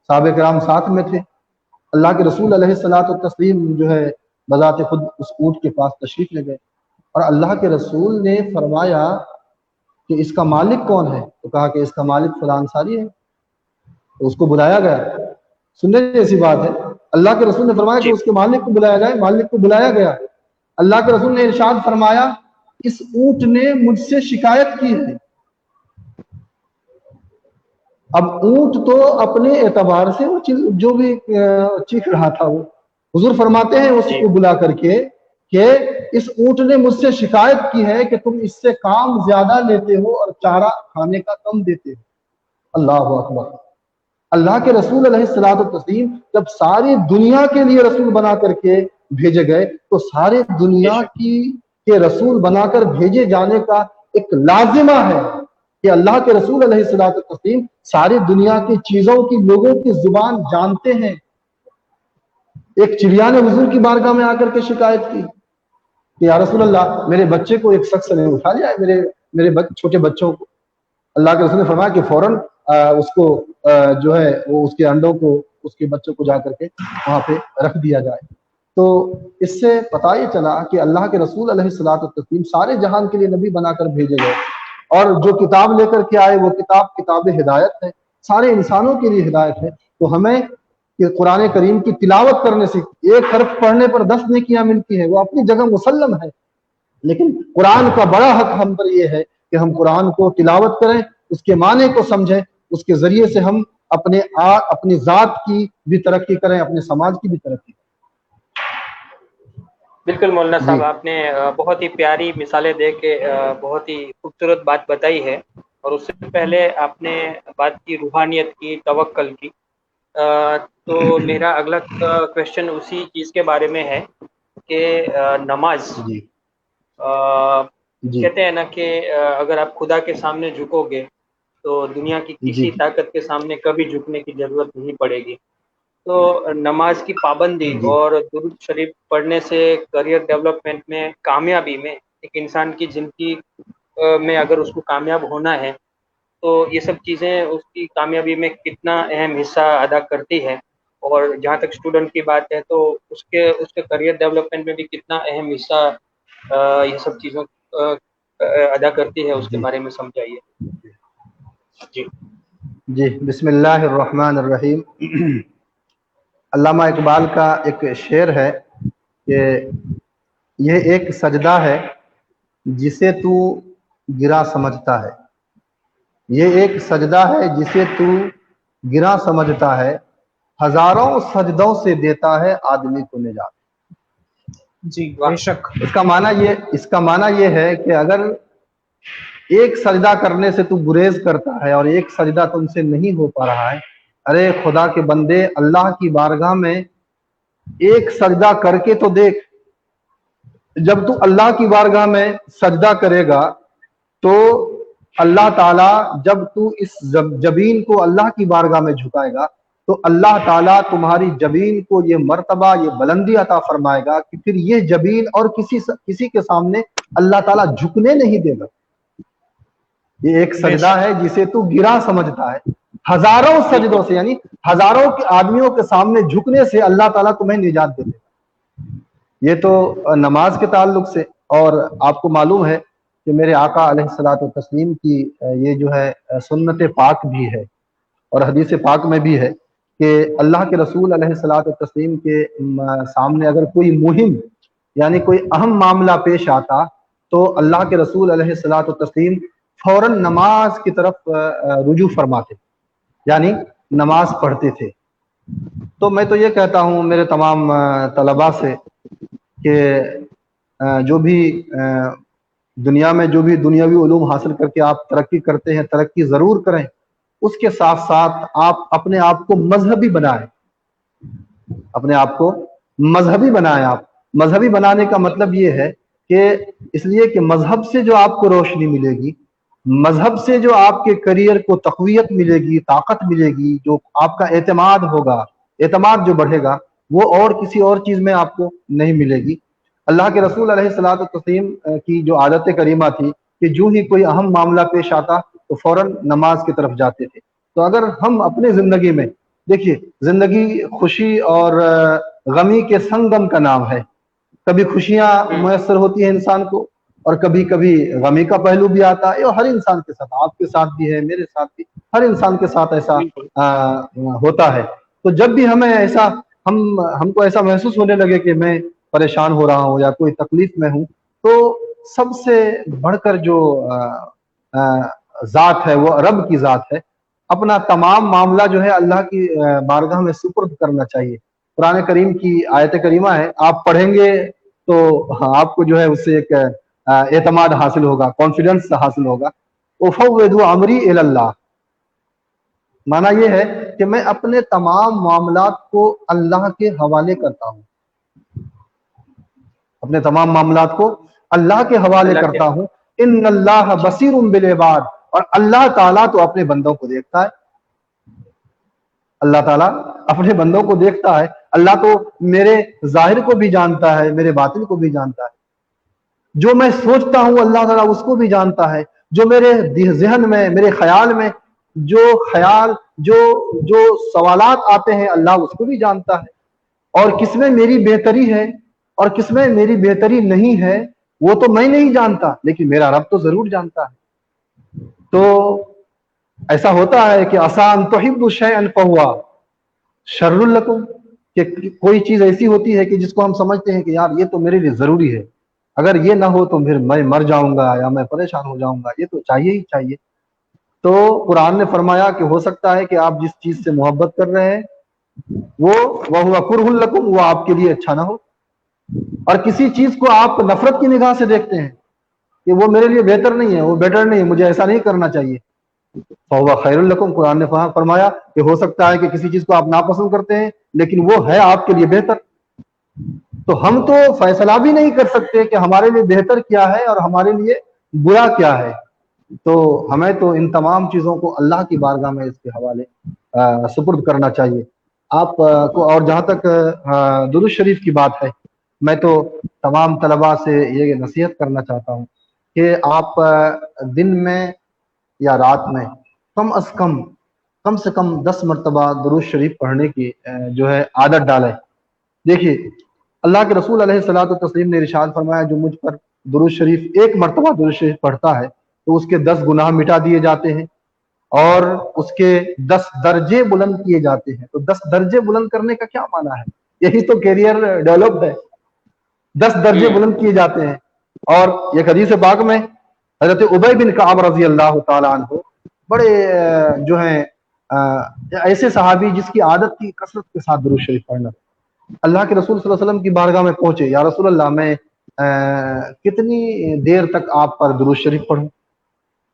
صحابہ کرام ساتھ میں تھے. اللہ کے رسول علیہ الصلوۃ والتسلیم جو ہے بذات خود اس اونٹ کے پاس تشریف لے گئے اور اللہ کے رسول نے فرمایا کہ اس کا مالک کون ہے؟ تو کہا کہ اس کا مالک فلاں انصاری ہے. تو اس کو بلایا گیا. سننے جیسی بات ہے. اللہ کے رسول نے فرمایا کہ اس کے مالک کو بلایا جائے. مالک کو بلایا گیا. اللہ کے رسول نے ارشاد فرمایا اس اونٹ نے مجھ سے شکایت کی ہے. اب اونٹ تو اپنے اعتبار سے وہ جو بھی چیخ رہا تھا وہ حضور فرماتے ہیں اس کو بلا کر کے کہ اس اونٹ نے مجھ سے شکایت کی ہے کہ تم اس سے کام زیادہ لیتے ہو اور چارہ کھانے کا کم دیتے ہو. اللہ اکبر. اللہ کے رسول علیہ الصلوۃ والتسلیم جب ساری دنیا کے لیے رسول بنا کر کے بھیجے گئے تو سارے دنیا کے رسول بنا کر بھیجے جانے کا ایک لازمہ ہے کہ اللہ کے رسول علیہ الصلوۃ والتسلیم ساری دنیا کی چیزوں کی لوگوں کی زبان جانتے ہیں. ایک چڑیا نے حضور کی بارگاہ میں آ کر کے شکایت کی کہ یا رسول اللہ میرے بچے کو ایک شخص نے اٹھا لیا ہے, میرے چھوٹے بچوں کو. اللہ کے رسول نے فرمایا کہ فوراً اس کو جو ہے وہ اس کے انڈوں کو اس کے بچوں کو جا کر کے وہاں پہ رکھ دیا جائے. تو اس سے پتہ یہ چلا کہ اللہ کے رسول علیہ الصلوۃ والتسلیم سارے جہان کے لیے نبی بنا کر بھیجے گئے اور جو کتاب لے کر کے آئے وہ کتاب ہدایت ہے, سارے انسانوں کے لیے ہدایت ہے. تو ہمیں کہ قرآن کریم کی تلاوت کرنے سے ایک حرف پڑھنے پر 10 نیکیاں ملتی ہیں, وہ اپنی جگہ مسلم ہے, لیکن قرآن کا بڑا حق ہم پر یہ ہے کہ ہم قرآن کو تلاوت کریں, اس کے معنی کو سمجھیں, اس کے ذریعے سے ہم اپنی ذات کی بھی ترقی کریں, اپنے سماج کی بھی ترقی کریں. بالکل مولانا صاحب, آپ نے بہت ہی پیاری مثالیں دے کے بہت ہی خوبصورت بات بتائی ہے. اور اس سے پہلے آپ نے بات کی روحانیت کی, توکل کی. تو میرا اگلا کوشچن اسی چیز کے بارے میں ہے کہ نماز کہتے ہیں نا کہ اگر آپ خدا کے سامنے جھکو گے تو دنیا کی کسی طاقت کے سامنے کبھی جھکنے کی ضرورت نہیں پڑے گی. تو نماز کی پابندی اور درود شریف پڑھنے سے کریئر ڈیولپمنٹ میں, کامیابی میں, ایک انسان کی زندگی میں اگر اس کو کامیاب ہونا ہے تو یہ سب چیزیں اس کی کامیابی میں کتنا اہم حصہ ادا کرتی ہے. اور جہاں تک اسٹوڈنٹ کی بات ہے تو اس کے کریئر ڈیولپمنٹ میں بھی کتنا اہم حصہ یہ سب چیزوں ادا کرتی ہے, اس کے بارے میں سمجھائیے. جی بسم اللہ الرحمن الرحیم. علامہ اقبال کا ایک شعر ہے کہ یہ ایک سجدہ ہے جسے تو گرا سمجھتا ہے, یہ ایک سجدہ ہے جسے تو گرا سمجھتا ہے, ہزاروں سجدوں سے دیتا ہے آدمی کو نجات. جی بے شک. اس کا معنی یہ ہے کہ اگر ایک سجدہ کرنے سے تو گریز کرتا ہے اور ایک سجدہ تم سے نہیں ہو پا رہا ہے, ارے خدا کے بندے اللہ کی بارگاہ میں ایک سجدہ کر کے تو دیکھ. جب تو اللہ کی بارگاہ میں سجدہ کرے گا تو اللہ تعالیٰ, جب تو اس جبین کو اللہ کی بارگاہ میں جھکائے گا تو اللہ تعالیٰ تمہاری جبین کو یہ مرتبہ, یہ بلندی عطا فرمائے گا کہ پھر یہ جبین اور کسی کے سامنے اللہ تعالیٰ جھکنے نہیں دے گا. یہ ایک سجدہ ہے جسے تو گرا سمجھتا ہے, ہزاروں سجدوں سے یعنی ہزاروں کے آدمیوں کے سامنے جھکنے سے اللہ تعالیٰ تمہیں نجات دے گا. یہ تو نماز کے تعلق سے. اور آپ کو معلوم ہے کہ میرے آقا علیہ الصلوۃ والتسلیم کی یہ جو ہے سنت پاک بھی ہے اور حدیث پاک میں بھی ہے کہ اللہ کے رسول علیہ الصلوۃ والتسلیم کے سامنے اگر کوئی مہم یعنی کوئی اہم معاملہ پیش آتا تو اللہ کے رسول علیہ الصلوۃ والتسلیم فوراً نماز کی طرف رجوع فرماتے, یعنی نماز پڑھتے تھے. تو میں تو یہ کہتا ہوں میرے تمام طلباء سے کہ جو بھی دنیا میں جو بھی دنیاوی علوم حاصل کر کے آپ ترقی کرتے ہیں, ترقی ضرور کریں, اس کے ساتھ ساتھ آپ اپنے آپ کو مذہبی بنائیں, اپنے آپ کو مذہبی بنائیں. آپ مذہبی بنانے کا مطلب یہ ہے کہ اس لیے کہ مذہب سے جو آپ کو روشنی ملے گی, مذہب سے جو آپ کے کریئر کو تقویت ملے گی, طاقت ملے گی, جو آپ کا اعتماد ہوگا, اعتماد جو بڑھے گا وہ اور کسی اور چیز میں آپ کو نہیں ملے گی. اللہ کے رسول علیہ الصلوۃ والتسلیم کی جو عادت کریمہ تھی کہ جو ہی کوئی اہم معاملہ پیش آتا تو فوراً نماز کی طرف جاتے تھے. تو اگر ہم اپنے زندگی میں دیکھیے, زندگی خوشی اور غمی کے سنگم کا نام ہے. کبھی خوشیاں میسر ہوتی ہیں انسان کو, اور کبھی کبھی غمی کا پہلو بھی آتا ہے، اور ہر انسان کے ساتھ، آپ کے ساتھ بھی ہے، میرے ساتھ بھی، ہر انسان کے ساتھ ایسا بالکل ہوتا ہے۔ تو جب بھی ہمیں ایسا ہم کو ایسا محسوس ہونے لگے کہ میں پریشان ہو رہا ہوں یا کوئی تکلیف میں ہوں، تو سب سے بڑھ کر جو ذات ہے وہ رب کی ذات ہے۔ اپنا تمام معاملہ جو ہے اللہ کی بارگاہ میں سپرد کرنا چاہیے۔ قرآن کریم کی آیت کریمہ ہے، آپ پڑھیں گے تو آپ کو جو ہے اس سے ایک اعتماد حاصل ہوگا، کانفیڈنس حاصل ہوگا۔ اُفَوِّضُ امری الی اللہ، معنی یہ ہے کہ میں اپنے تمام معاملات کو اللہ کے حوالے کرتا ہوں، اپنے تمام معاملات کو اللہ کے حوالے اللہ کرتا کے ہوں۔ ان اللہ بصیر بالعباد، اور اللہ تعالیٰ تو اپنے بندوں کو دیکھتا ہے، اللہ تعالیٰ اپنے بندوں کو دیکھتا ہے۔ اللہ تو میرے ظاہر کو بھی جانتا ہے، میرے باطن کو بھی جانتا ہے، جو میں سوچتا ہوں اللہ تعالیٰ اس کو بھی جانتا ہے، جو میرے ذہن میں، میرے خیال میں جو خیال جو سوالات آتے ہیں اللہ اس کو بھی جانتا ہے، اور کس میں میری بہتری ہے اور کس میں میری بہتری نہیں ہے وہ تو میں نہیں جانتا، لیکن میرا رب تو ضرور جانتا ہے۔ تو ایسا ہوتا ہے کہ آسان تحب شیئا فہو شر لکم، کہ کوئی چیز ایسی ہوتی ہے کہ جس کو ہم سمجھتے ہیں کہ یار یہ تو میرے لیے ضروری ہے، اگر یہ نہ ہو تو پھر میں مر جاؤں گا یا میں پریشان ہو جاؤں گا، یہ تو چاہیے ہی چاہیے۔ تو قرآن نے فرمایا کہ ہو سکتا ہے کہ آپ جس چیز سے محبت کر رہے ہیں وہ کرہ لکم، وہ آپ کے لیے اچھا نہ ہو، اور کسی چیز کو آپ نفرت کی نگاہ سے دیکھتے ہیں کہ وہ میرے لیے بہتر نہیں ہے، وہ بیٹر نہیں ہے، مجھے ایسا نہیں کرنا چاہیے، فہو خیر لکم، قرآن نے فرمایا کہ ہو سکتا ہے کہ کسی چیز کو آپ ناپسند کرتے ہیں لیکن وہ ہے آپ کے لیے بہتر۔ تو ہم تو فیصلہ بھی نہیں کر سکتے کہ ہمارے لیے بہتر کیا ہے اور ہمارے لیے برا کیا ہے، تو ہمیں تو ان تمام چیزوں کو اللہ کی بارگاہ میں اس کے حوالے سپرد کرنا چاہیے۔ آپ کو، اور جہاں تک درود شریف کی بات ہے، میں تو تمام طلباء سے یہ نصیحت کرنا چاہتا ہوں کہ آپ دن میں یا رات میں کم سے کم 10 مرتبہ درود شریف پڑھنے کی جو ہے عادت ڈالیں۔ دیکھیے اللہ کے رسول علیہ الصلوۃ والتسلیم نے ارشاد فرمایا جو مجھ پر درود شریف 1 مرتبہ درود شریف پڑھتا ہے تو اس کے 10 گناہ مٹا دیے جاتے ہیں اور اس کے 10 درجے بلند کیے جاتے ہیں۔ تو 10 درجے بلند کرنے کا کیا معنی ہے؟ یہی تو کیریئر ڈیولپڈ ہے، 10 درجے بلند کیے جاتے ہیں۔ اور یہ حدیث پاک میں حضرت ابی بن کعب رضی اللہ تعالیٰ عنہ، بڑے جو ہیں ایسے صحابی جس کی عادت تھی کثرت کے ساتھ درود شریف پڑھنا، اللہ کے رسول صلی اللہ علیہ وسلم کی بارگاہ میں پہنچے، یا رسول اللہ میں کتنی دیر تک آپ پر درود شریف پڑھوں؟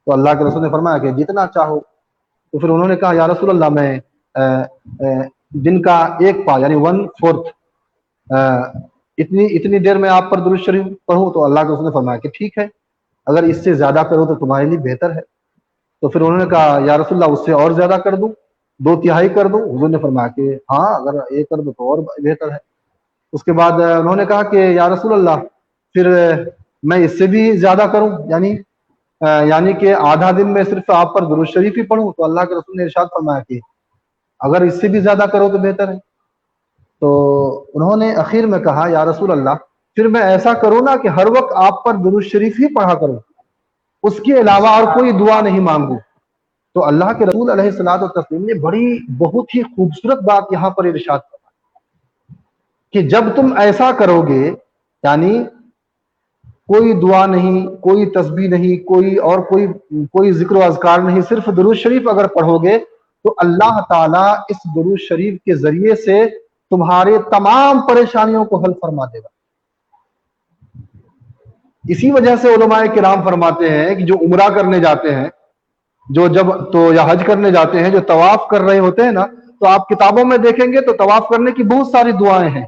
تو اللہ کے رسول نے فرمایا کہ جتنا چاہو۔ تو پھر انہوں نے کہا یا رسول اللہ میں دن کا 1 پا یعنی 1/4 اتنی دیر میں آپ پر درود شریف پڑھوں؟ تو اللہ کے رسول نے فرمایا کہ ٹھیک ہے، اگر اس سے زیادہ کرو تو تمہارے لیے بہتر ہے۔ تو پھر انہوں نے کہا یا رسول اللہ اس سے اور زیادہ کر دوں، 2/3 کر دوں؟ حضور نے فرمایا کہ ہاں اگر یہ کر دو تو اور بہتر ہے۔ اس کے بعد انہوں نے کہا کہ یا رسول اللہ پھر میں اس سے بھی زیادہ کروں، یعنی کہ آدھا دن میں صرف آپ پر درود شریف ہی پڑھوں؟ تو اللہ کے رسول نے ارشاد فرمایا کہ اگر اس سے بھی زیادہ کرو تو بہتر ہے۔ تو انہوں نے اخیر میں کہا یا رسول اللہ پھر میں ایسا کروں نا کہ ہر وقت آپ پر درود شریف ہی پڑھا کروں، اس کے علاوہ اور کوئی دعا نہیں مانگوں۔ تو اللہ کے رسول علیہ الصلوۃ والتسلیم نے بہت ہی خوبصورت بات یہاں پر ارشاد فرمائی کہ جب تم ایسا کرو گے، یعنی کوئی دعا نہیں، کوئی تسبیح نہیں، کوئی ذکر و اذکار نہیں، صرف درود شریف اگر پڑھو گے تو اللہ تعالیٰ اس درود شریف کے ذریعے سے تمہارے تمام پریشانیوں کو حل فرما دے گا۔ اسی وجہ سے علماء کرام فرماتے ہیں کہ جو عمرہ کرنے جاتے ہیں، یا حج کرنے جاتے ہیں، جو طواف کر رہے ہوتے ہیں نا، تو آپ کتابوں میں دیکھیں گے تو طواف کرنے کی بہت ساری دعائیں ہیں،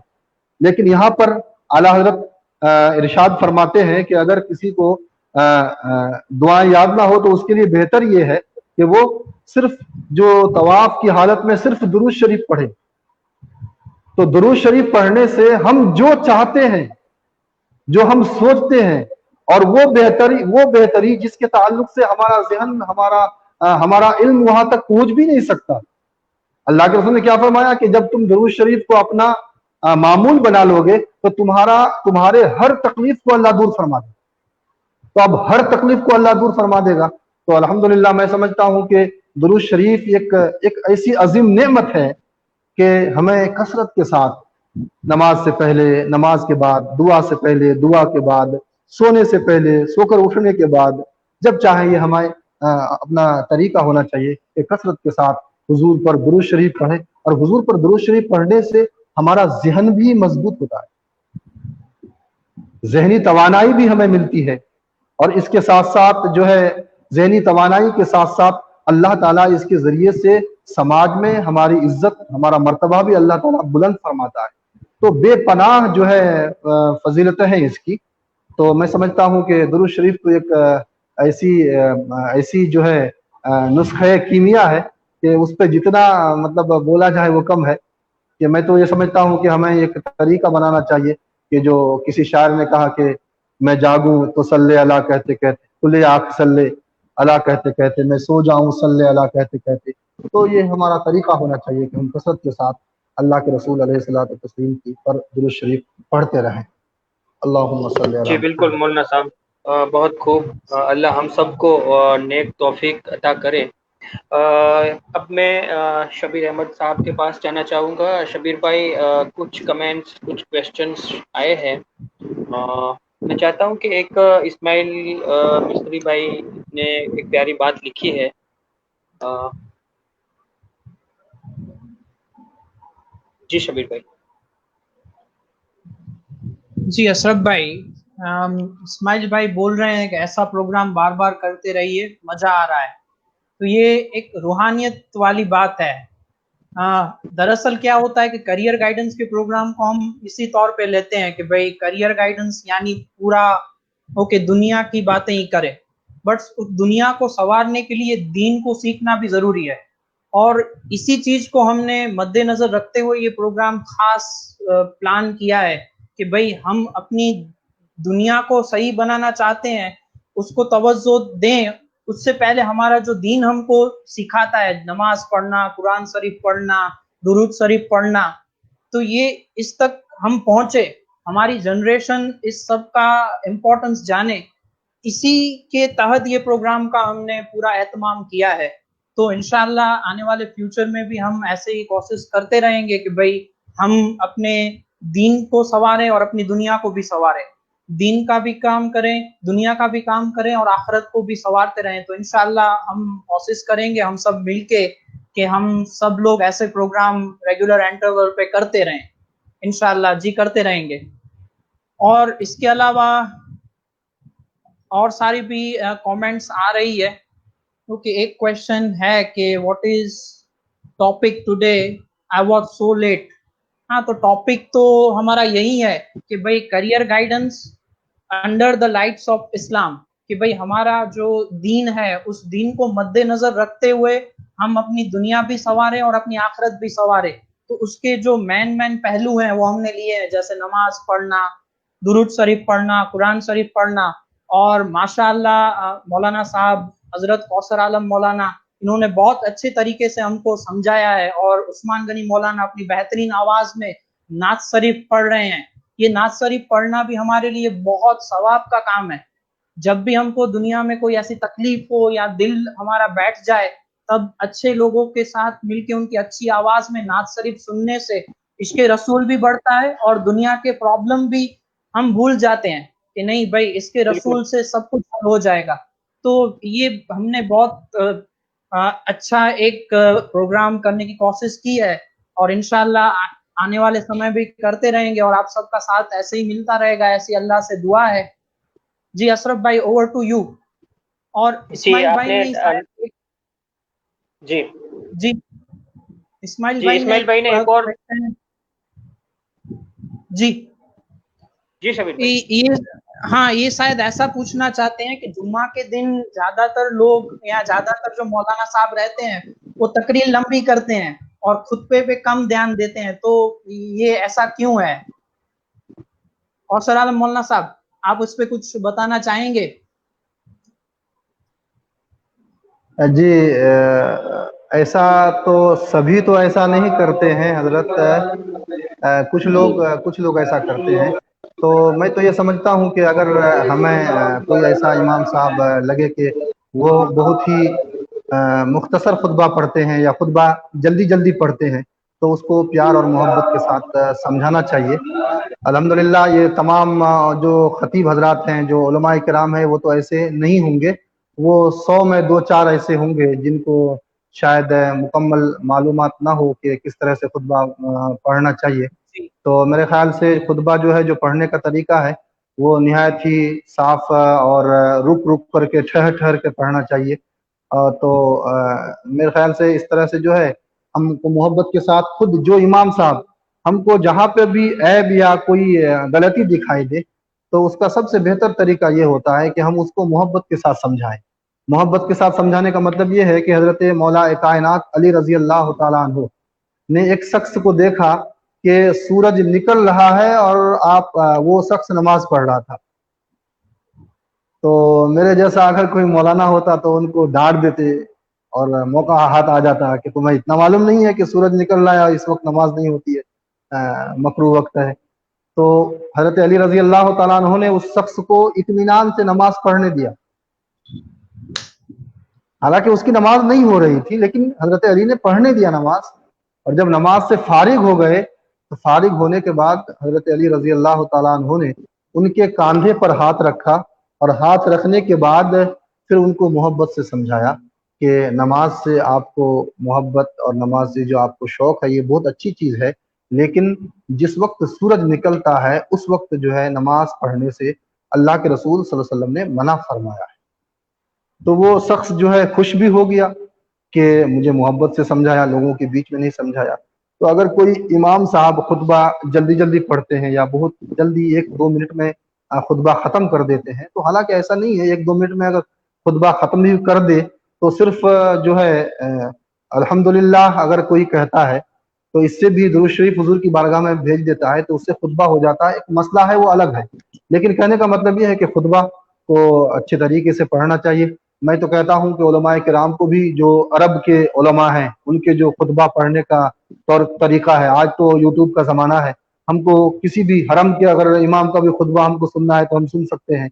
لیکن یہاں پر اعلیٰ حضرت ارشاد فرماتے ہیں کہ اگر کسی کو دعائیں یاد نہ ہو تو اس کے لیے بہتر یہ ہے کہ وہ صرف جو طواف کی حالت میں صرف درود شریف پڑھے۔ تو درود شریف پڑھنے سے ہم جو چاہتے ہیں، جو ہم سوچتے ہیں، اور وہ بہتری جس کے تعلق سے ہمارا ذہن، ہمارا علم وہاں تک پہنچ بھی نہیں سکتا۔ اللہ کے رسول نے کیا فرمایا کہ جب تم درود شریف کو اپنا معمول بنا لو گے تو تمہارے ہر تکلیف کو اللہ دور فرما دے، تو اب ہر تکلیف کو اللہ دور فرما دے گا. تو الحمدللہ میں سمجھتا ہوں کہ درود شریف ایک ایسی عظیم نعمت ہے کہ ہمیں کثرت کے ساتھ نماز سے پہلے، نماز کے بعد، دعا سے پہلے، دعا کے بعد، سونے سے پہلے، سو کر اٹھنے کے بعد، جب چاہیں یہ ہمیں اپنا طریقہ ہونا چاہیے کہ کثرت کے ساتھ حضور پر درود شریف پڑھیں. اور حضور پر درود شریف پڑھنے سے ہمارا ذہن بھی مضبوط ہوتا ہے، ذہنی توانائی بھی ہمیں ملتی ہے. اور اس کے ساتھ ساتھ جو ہے ذہنی توانائی کے ساتھ ساتھ اللہ تعالیٰ اس کے ذریعے سے سماج میں ہماری عزت، ہمارا مرتبہ بھی اللہ تعالیٰ بلند فرماتا ہے. تو بے پناہ جو ہے فضیلتیں ہیں اس کی. تو میں سمجھتا ہوں کہ درود شریف تو ایک ایسی جو ہے نسخہ کیمیا ہے کہ اس پہ جتنا مطلب بولا جائے وہ کم ہے. کہ میں تو یہ سمجھتا ہوں کہ ہمیں ایک طریقہ بنانا چاہیے کہ جو کسی شاعر نے کہا کہ میں جاگوں تو صلی اللہ کہتے کہتے، کھلے آنکھ صلی اللہ کہتے کہتے، میں سو جاؤں صلی اللہ کہتے کہتے. تو یہ ہمارا طریقہ ہونا چاہیے کہ ہم کثرت کے ساتھ اللہ کے رسول علیہ الصلوۃ والتسلیم کی پر درود شریف پڑھتے رہیں. اللہم صلی جی علی بالکل مولانا صاحب، بہت خوب. اللہ ہم سب کو نیک توفیق عطا کرے. اب میں شبیر احمد صاحب کے پاس جانا چاہوں گا. شبیر بھائی، کچھ کمنٹس، کچھ کویسچنس آئے ہیں. میں چاہتا ہوں کہ ایک اسماعیل مصری بھائی نے ایک پیاری بات لکھی ہے. جی شبیر بھائی. جی اشرف بھائی، اسماعیل بھائی بول رہے ہیں کہ ایسا پروگرام بار بار کرتے رہیے، مزہ آ رہا ہے. تو یہ ایک روحانیت والی بات ہے. دراصل کیا ہوتا ہے کہ کریئر گائیڈنس کے پروگرام کو ہم اسی طور پہ لیتے ہیں کہ بھائی کریئر گائیڈنس یعنی پورا دنیا کی باتیں ہی کرے، بٹ دنیا کو سنوارنے کے لیے دین کو سیکھنا بھی ضروری ہے. اور اسی چیز کو ہم نے مد نظر رکھتے ہوئے یہ پروگرام خاص پلان کیا ہے کہ بھائی ہم اپنی دنیا کو صحیح بنانا چاہتے ہیں، اس کو توجہ دیں. اس سے پہلے ہمارا جو دین ہم کو سکھاتا ہے، نماز پڑھنا، قرآن شریف پڑھنا، درود شریف پڑھنا، تو یہ اس تک ہم پہنچے، ہماری جنریشن اس سب کا امپورٹنس جانے. اسی کے تحت یہ پروگرام کا ہم نے پورا اہتمام کیا ہے. تو انشاءاللہ آنے والے فیوچر میں بھی ہم ایسے ہی کوشش کرتے رہیں گے کہ بھائی ہم اپنے دین کو سنواریں اور اپنی دنیا کو بھی سنواریں، دین کا بھی کام کریں، دنیا کا بھی کام کریں اور آخرت کو بھی سنوارتے رہیں. تو انشاءاللہ ہم کوشش کریں گے ہم سب مل کے کہ ہم سب لوگ ایسے پروگرام ریگولر انٹرول پہ کرتے رہیں انشاءاللہ. جی کرتے رہیں گے. اور اس کے علاوہ اور ساری بھی کامنٹس آ رہی ہے، کیونکہ ایک کویشچن ہے کہ what is topic today, I was so late. ہاں تو ٹاپک تو ہمارا یہی ہے کہ بھائی career guidance under the lights of Islam, کہ بھائی ہمارا جو دین ہے اس دین کو مد نظر رکھتے ہوئے ہم اپنی دنیا بھی سنواریں اور اپنی آخرت بھی سنواریں. تو اس کے جو مین پہلو ہیں وہ ہم نے لیے ہیں، جیسے نماز پڑھنا، درود شریف پڑھنا، قرآن شریف پڑھنا. اور ماشاءاللہ مولانا صاحب حضرت کوثر عالم مولانا انہوں نے بہت اچھے طریقے سے ہم کو سمجھایا ہے. اور عثمان غنی مولانا اپنی بہترین آواز میں نعت شریف پڑھ رہے ہیں. یہ نعت شریف پڑھنا بھی ہمارے لیے بہت ثواب کا کام ہے. جب بھی ہم کو دنیا میں کوئی ایسی تکلیف ہو یا دل ہمارا بیٹھ جائے، تب اچھے لوگوں کے ساتھ مل کے ان کی اچھی آواز میں نعت شریف سننے سے عشق رسول بھی بڑھتا ہے اور دنیا کے پرابلم بھی ہم بھول جاتے ہیں کہ نہیں بھائی اس کے رسول سے سب کچھ حل ہو جائے گا. تو یہ ہم نے بہت اچھا ایک پروگرام کرنے کی کوشش کی ہے اور انشاءاللہ آنے والے سمے بھی کرتے رہیں گے اور آپ سب کا ساتھ ایسے ہی ملتا رہے گا، ایسی اللہ سے دعا ہے. جی اشرف بھائی اوور ٹو یو. اور اسماعیل بھائی نے جی جی اسماعیل بھائی نے ایک اور جی جی شبیر بھائی، ہاں یہ شاید ایسا پوچھنا چاہتے ہیں کہ جمعہ کے دن زیادہ تر لوگ یا زیادہ تر جو مولانا صاحب رہتے ہیں وہ تقریر لمبی کرتے ہیں اور خطبے پہ کم دھیان دیتے ہیں، تو یہ ایسا کیوں ہے؟ اور سر عالم مولانا صاحب آپ اس پہ کچھ بتانا چاہیں گے؟ جی ایسا تو سبھی تو ایسا نہیں کرتے ہیں حضرت، کچھ لوگ ایسا کرتے ہیں. تو میں تو یہ سمجھتا ہوں کہ اگر ہمیں کوئی ایسا امام صاحب لگے کہ وہ بہت ہی مختصر خطبہ پڑھتے ہیں یا خطبہ جلدی جلدی پڑھتے ہیں تو اس کو پیار اور محبت کے ساتھ سمجھانا چاہیے. الحمدللہ یہ تمام جو خطیب حضرات ہیں، جو علماء کرام ہیں، وہ تو ایسے نہیں ہوں گے. وہ 100 میں 2-4 ایسے ہوں گے جن کو شاید مکمل معلومات نہ ہو کہ کس طرح سے خطبہ پڑھنا چاہیے. تو میرے خیال سے خطبہ جو ہے، جو پڑھنے کا طریقہ ہے، وہ نہایت ہی صاف اور رک رک کر کے ٹھہر ٹھہر کے پڑھنا چاہیے. تو میرے خیال سے اس طرح سے جو ہے ہم کو محبت کے ساتھ خود جو امام صاحب ہم کو جہاں پہ بھی عیب یا کوئی غلطی دکھائی دے تو اس کا سب سے بہتر طریقہ یہ ہوتا ہے کہ ہم اس کو محبت کے ساتھ سمجھائیں. محبت کے ساتھ سمجھانے کا مطلب یہ ہے کہ حضرت مولا کائنات علی رضی اللہ تعالیٰ عنہ نے ایک شخص کو دیکھا کہ سورج نکل رہا ہے اور وہ شخص نماز پڑھ رہا تھا. تو میرے جیسا اگر کوئی مولانا ہوتا تو ان کو ڈانٹ دیتے اور موقع ہاتھ آ جاتا کہ تمہیں اتنا معلوم نہیں ہے کہ سورج نکل رہا ہے اور اس وقت نماز نہیں ہوتی ہے، مکروہ وقت ہے. تو حضرت علی رضی اللہ تعالیٰ عنہ نے اس شخص کو اطمینان سے نماز پڑھنے دیا. حالانکہ اس کی نماز نہیں ہو رہی تھی، لیکن حضرت علی نے پڑھنے دیا نماز. اور جب نماز سے فارغ ہو گئے تو فارغ ہونے کے بعد حضرت علی رضی اللہ تعالیٰ عنہ نے ان کے کاندھے پر ہاتھ رکھا اور ہاتھ رکھنے کے بعد پھر ان کو محبت سے سمجھایا کہ نماز سے آپ کو محبت اور نماز سے جو آپ کو شوق ہے یہ بہت اچھی چیز ہے، لیکن جس وقت سورج نکلتا ہے اس وقت جو ہے نماز پڑھنے سے اللہ کے رسول صلی اللہ علیہ وسلم نے منع فرمایا ہے. تو وہ شخص جو ہے خوش بھی ہو گیا کہ مجھے محبت سے سمجھایا، لوگوں کے بیچ میں نہیں سمجھایا. تو اگر کوئی امام صاحب خطبہ جلدی جلدی پڑھتے ہیں یا بہت جلدی 1-2 منٹ میں خطبہ ختم کر دیتے ہیں، تو حالانکہ ایسا نہیں ہے. 1-2 منٹ میں اگر خطبہ ختم بھی کر دے تو صرف جو ہے الحمدللہ اگر کوئی کہتا ہے تو اس سے بھی درود شریف حضور کی بارگاہ میں بھیج دیتا ہے تو اس سے خطبہ ہو جاتا ہے. ایک مسئلہ ہے وہ الگ ہے، لیکن کہنے کا مطلب یہ ہے کہ خطبہ کو اچھے طریقے سے پڑھنا چاہیے. میں تو کہتا ہوں کہ علماء کرام کو بھی، جو عرب کے علماء ہیں، ان کے جو خطبہ پڑھنے کا طور طریقہ ہے، آج تو یوٹیوب کا زمانہ ہے، ہم کو کسی بھی حرم کے اگر امام کا بھی خطبہ ہم کو سننا ہے تو ہم سن سکتے ہیں.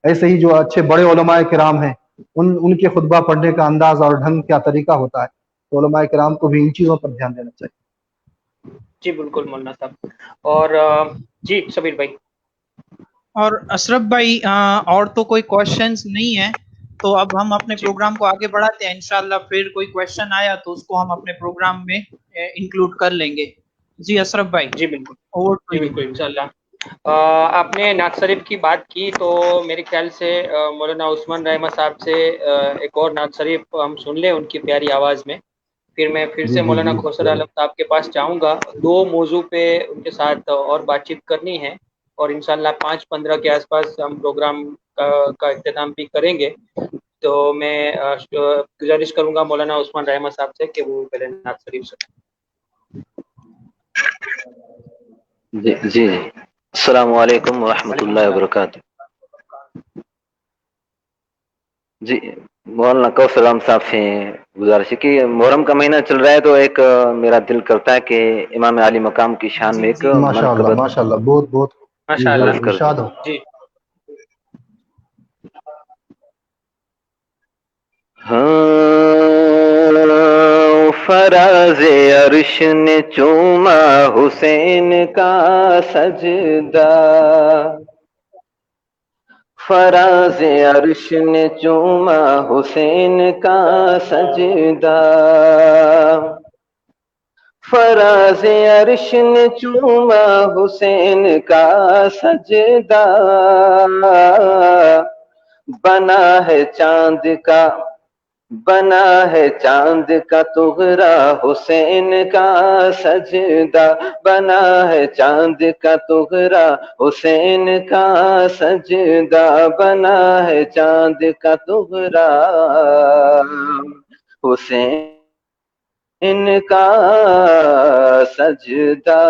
ایسے ہی جو اچھے بڑے علماء کرام ہیں ان کے خطبہ پڑھنے کا انداز اور ڈھنگ کیا طریقہ ہوتا ہے، تو علماء کرام کو بھی ان چیزوں پر دھیان دینا چاہیے. جی بالکل مولانا صاحب. اور جی شبیر بھائی. اور اشرف بھائی، اور تو کوئی کوشچنز نہیں ہیں تو اب ہم اپنے پروگرام کو آگے بڑھاتے ہیں. انشاءاللہ پھر کوئی کوشچن آیا تو اس کو ہم اپنے پروگرام میں انکلوڈ کر لیں گے. جی اشرف بھائی. جی بالکل. اوور ٹو جی یو. بالکل انشاءاللہ. آپ نے نعت شریف کی بات کی تو میرے خیال سے مولانا عثمان رحمہ صاحب سے ایک اور نعت شریف ہم سن لیں ان کی پیاری آواز میں. پھر میں پھر جی سے جی مولانا جی کوثر عالم صاحب کے پاس جاؤں گا. 2 موضوع پہ ان کے ساتھ اور بات چیت کرنی ہے اور انشاءاللہ 5:15 کے آس پاس ہم پروگرام کا اختتام بھی کریں گے. تو میں گزارش کروں گا مولانا عثمان رحمہ صاحب سے کہ وہ پہلے نعت شریف سنیں. جی جی السلام علیکم ورحمۃ اللہ وبرکاتہ. جی مولانا کوثر عالم صاحب سے گزارش ہے کہ محرم کا مہینہ چل رہا ہے تو ایک میرا دل کرتا ہے کہ امام عالی مقام کی شان میں ایک منقبت ماشاءاللہ بہت بہت جی ماشاء ضرور اللہ. ارشاد ہو. جی فراز عرش نے چوما حسین کا سجدہ، فراز عرش نے چوما حسین کا سجدہ، فراز عرش نے چوما حسین کا سجدہ، بنا ہے چاند کا، بنا ہے چاند کا تغرا حسین کا سجدہ، بنا ہے چاند کا تغرا حسین کا سجدہ، بنا ہے چاند کا تغرا حسین کا سجدہ.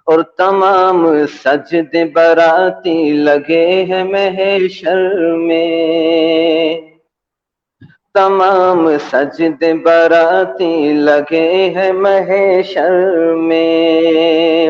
اور تمام سجدے براتی لگے ہیں محشر میں، تمام سجدے براتی لگے ہیں محشر میں،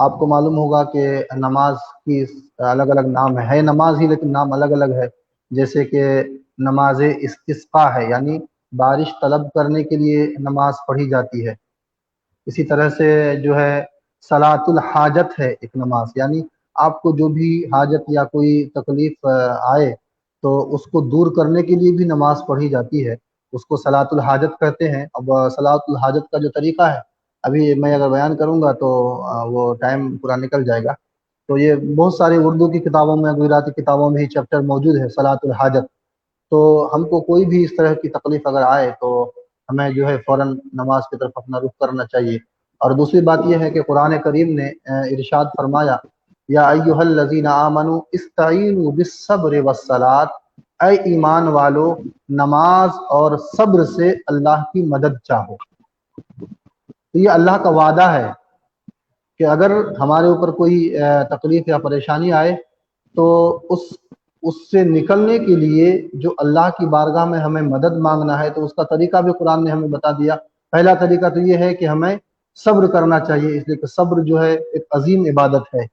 آپ کو معلوم ہوگا کہ نماز کی الگ الگ نام ہے نماز ہی لیکن نام الگ الگ ہے. جیسے کہ نماز استسقاء ہے، یعنی بارش طلب کرنے کے لیے نماز پڑھی جاتی ہے. اسی طرح سے جو ہے صلاۃ الحاجت ہے ایک نماز، یعنی آپ کو جو بھی حاجت یا کوئی تکلیف آئے تو اس کو دور کرنے کے لیے بھی نماز پڑھی جاتی ہے، اس کو صلاۃ الحاجت کہتے ہیں. اب صلاۃ الحاجت کا جو طریقہ ہے ابھی میں اگر بیان کروں گا تو وہ ٹائم پورا نکل جائے گا. تو یہ بہت سارے اردو کی کتابوں میں، گجراتی کتابوں میں ہی چیپٹر موجود ہے صلاۃ الحاجت. تو ہم کو کوئی بھی اس طرح کی تکلیف اگر آئے تو ہمیں جو ہے فوراً نماز کی طرف اپنا رخ کرنا چاہیے. اور دوسری بات یہ ہے کہ قرآن کریم نے ارشاد فرمایا یا ایھا الذین آمنوا استعینوا بالصبر والصلاۃ، اے ایمان والو نماز اور صبر سے اللہ کی مدد چاہو. تو یہ اللہ کا وعدہ ہے کہ اگر ہمارے اوپر کوئی تکلیف یا پریشانی آئے تو اس سے نکلنے کے لیے جو اللہ کی بارگاہ میں ہمیں مدد مانگنا ہے تو اس کا طریقہ بھی قرآن نے ہمیں بتا دیا. پہلا طریقہ تو یہ ہے کہ ہمیں صبر کرنا چاہیے، اس لیے کہ صبر جو ہے ایک عظیم عبادت ہے.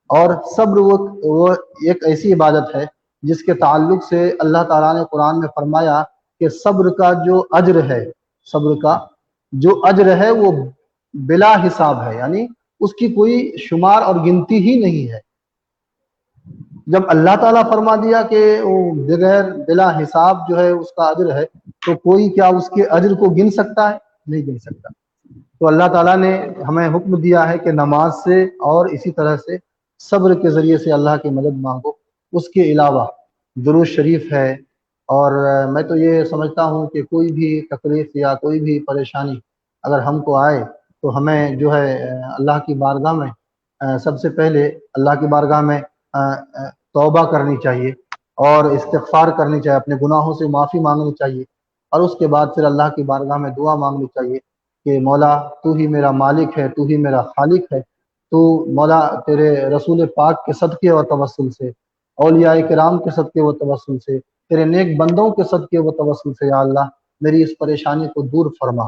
اور صبر وہ ایک ایسی عبادت ہے جس کے تعلق سے اللہ تعالیٰ نے قرآن میں فرمایا کہ صبر کا جو اجر ہے، صبر کا جو اجر ہے وہ بلا حساب ہے، یعنی اس کی کوئی شمار اور گنتی ہی نہیں ہے. جب اللہ تعالیٰ فرما دیا کہ وہ بغیر بلا حساب جو ہے اس کا اجر ہے تو کوئی کیا اس کے اجر کو گن سکتا ہے؟ نہیں گن سکتا. تو اللہ تعالیٰ نے ہمیں حکم دیا ہے کہ نماز سے اور اسی طرح سے صبر کے ذریعے سے اللہ کی مدد مانگو. اس کے علاوہ درود شریف ہے. اور میں تو یہ سمجھتا ہوں کہ کوئی بھی تکلیف یا کوئی بھی پریشانی اگر ہم کو آئے تو ہمیں جو ہے اللہ کی بارگاہ میں سب سے پہلے اللہ کی بارگاہ میں توبہ کرنی چاہیے اور استغفار کرنی چاہیے، اپنے گناہوں سے معافی مانگنی چاہیے. اور اس کے بعد پھر اللہ کی بارگاہ میں دعا مانگنی چاہیے کہ مولا تو ہی میرا مالک ہے، تو ہی میرا خالق ہے. تو مولا تیرے رسول پاک کے صدقے و توسل سے، اولیاء کرام کے صدقے و توسل سے، تیرے نیک بندوں کے صدقے و توسل سے یا اللہ میری اس پریشانی کو دور فرما.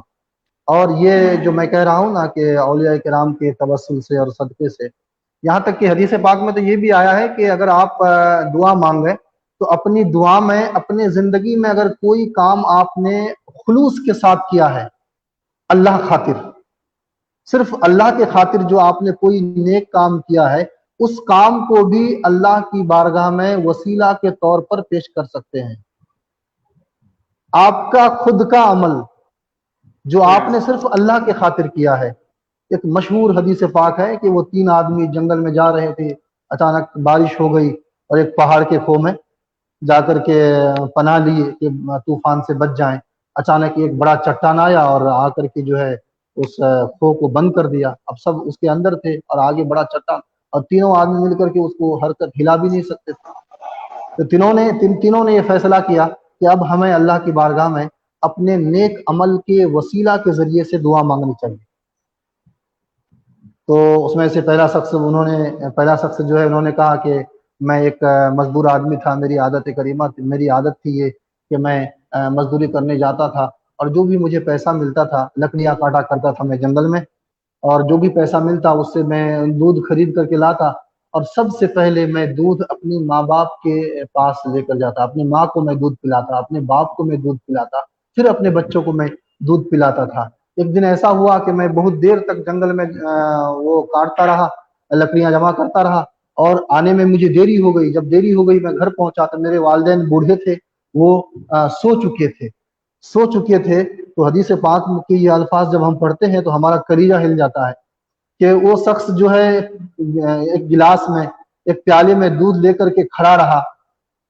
اور یہ جو میں کہہ رہا ہوں نا کہ اولیاء کرام کے توسل سے اور صدقے سے، یہاں تک کہ حدیث پاک میں تو یہ بھی آیا ہے کہ اگر آپ دعا مانگیں تو اپنی دعا میں، اپنے زندگی میں اگر کوئی کام آپ نے خلوص کے ساتھ کیا ہے، اللہ خاطر، صرف اللہ کے خاطر جو آپ نے کوئی نیک کام کیا ہے، اس کام کو بھی اللہ کی بارگاہ میں وسیلہ کے طور پر پیش کر سکتے ہیں. آپ کا خود کا عمل جو آپ نے صرف اللہ کے خاطر کیا ہے. ایک مشہور حدیث پاک ہے کہ وہ 3 آدمی جنگل میں جا رہے تھے، اچانک بارش ہو گئی اور ایک پہاڑ کے کھو میں جا کر کے پناہ لیے کہ طوفان سے بچ جائیں. اچانک ایک بڑا چٹان آیا اور آ کر کے جو ہے اس کھو کو بند کر دیا. اب سب اس کے اندر تھے اور آگے بڑا چٹان، اور تینوں آدمی مل کر کے اس کو حرکت ہلا بھی نہیں سکتے تھے. تو تینوں نے یہ فیصلہ کیا کہ اب ہمیں اللہ کی بارگاہ میں اپنے نیک عمل کے وسیلہ کے ذریعے سے دعا مانگنی چاہیے. تو اس میں سے پہلا شخص جو ہے انہوں نے کہا کہ میں ایک مزدور آدمی تھا، میری عادت کریمہ تھی، میری عادت تھی یہ کہ میں مزدوری کرنے جاتا تھا اور جو بھی مجھے پیسہ ملتا تھا لکڑیاں کاٹا کرتا تھا میں جنگل میں، اور جو بھی پیسہ ملتا اس سے میں دودھ خرید کر کے لاتا، اور سب سے پہلے میں دودھ اپنی ماں باپ کے پاس لے کر جاتا، اپنی ماں کو میں دودھ پلاتا، اپنے باپ کو میں دودھ پلاتا، پھر اپنے بچوں کو میں دودھ پلاتا تھا. ایک دن ایسا ہوا کہ میں بہت دیر تک جنگل میں وہ کاٹتا رہا، لکڑیاں جمع کرتا رہا، اور آنے میں مجھے دیری ہو گئی. جب دیری ہو گئی میں گھر پہنچا تو میرے والدین بوڑھے تھے، وہ سو چکے تھے. تو حدیث پاک کے یہ الفاظ جب ہم پڑھتے ہیں تو ہمارا کلیجہ ہل جاتا ہے کہ وہ شخص جو ہے ایک گلاس میں، ایک پیالے میں دودھ لے کر کے کھڑا رہا،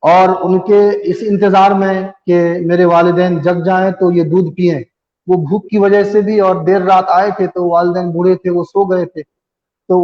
اور ان کے اس انتظار میں کہ میرے والدین جگ جائیں تو یہ دودھ پئیں. وہ بھوک کی وجہ سے بھی اور دیر رات آئے تھے تو والدین بوڑھے تھے، وہ سو گئے تھے. تو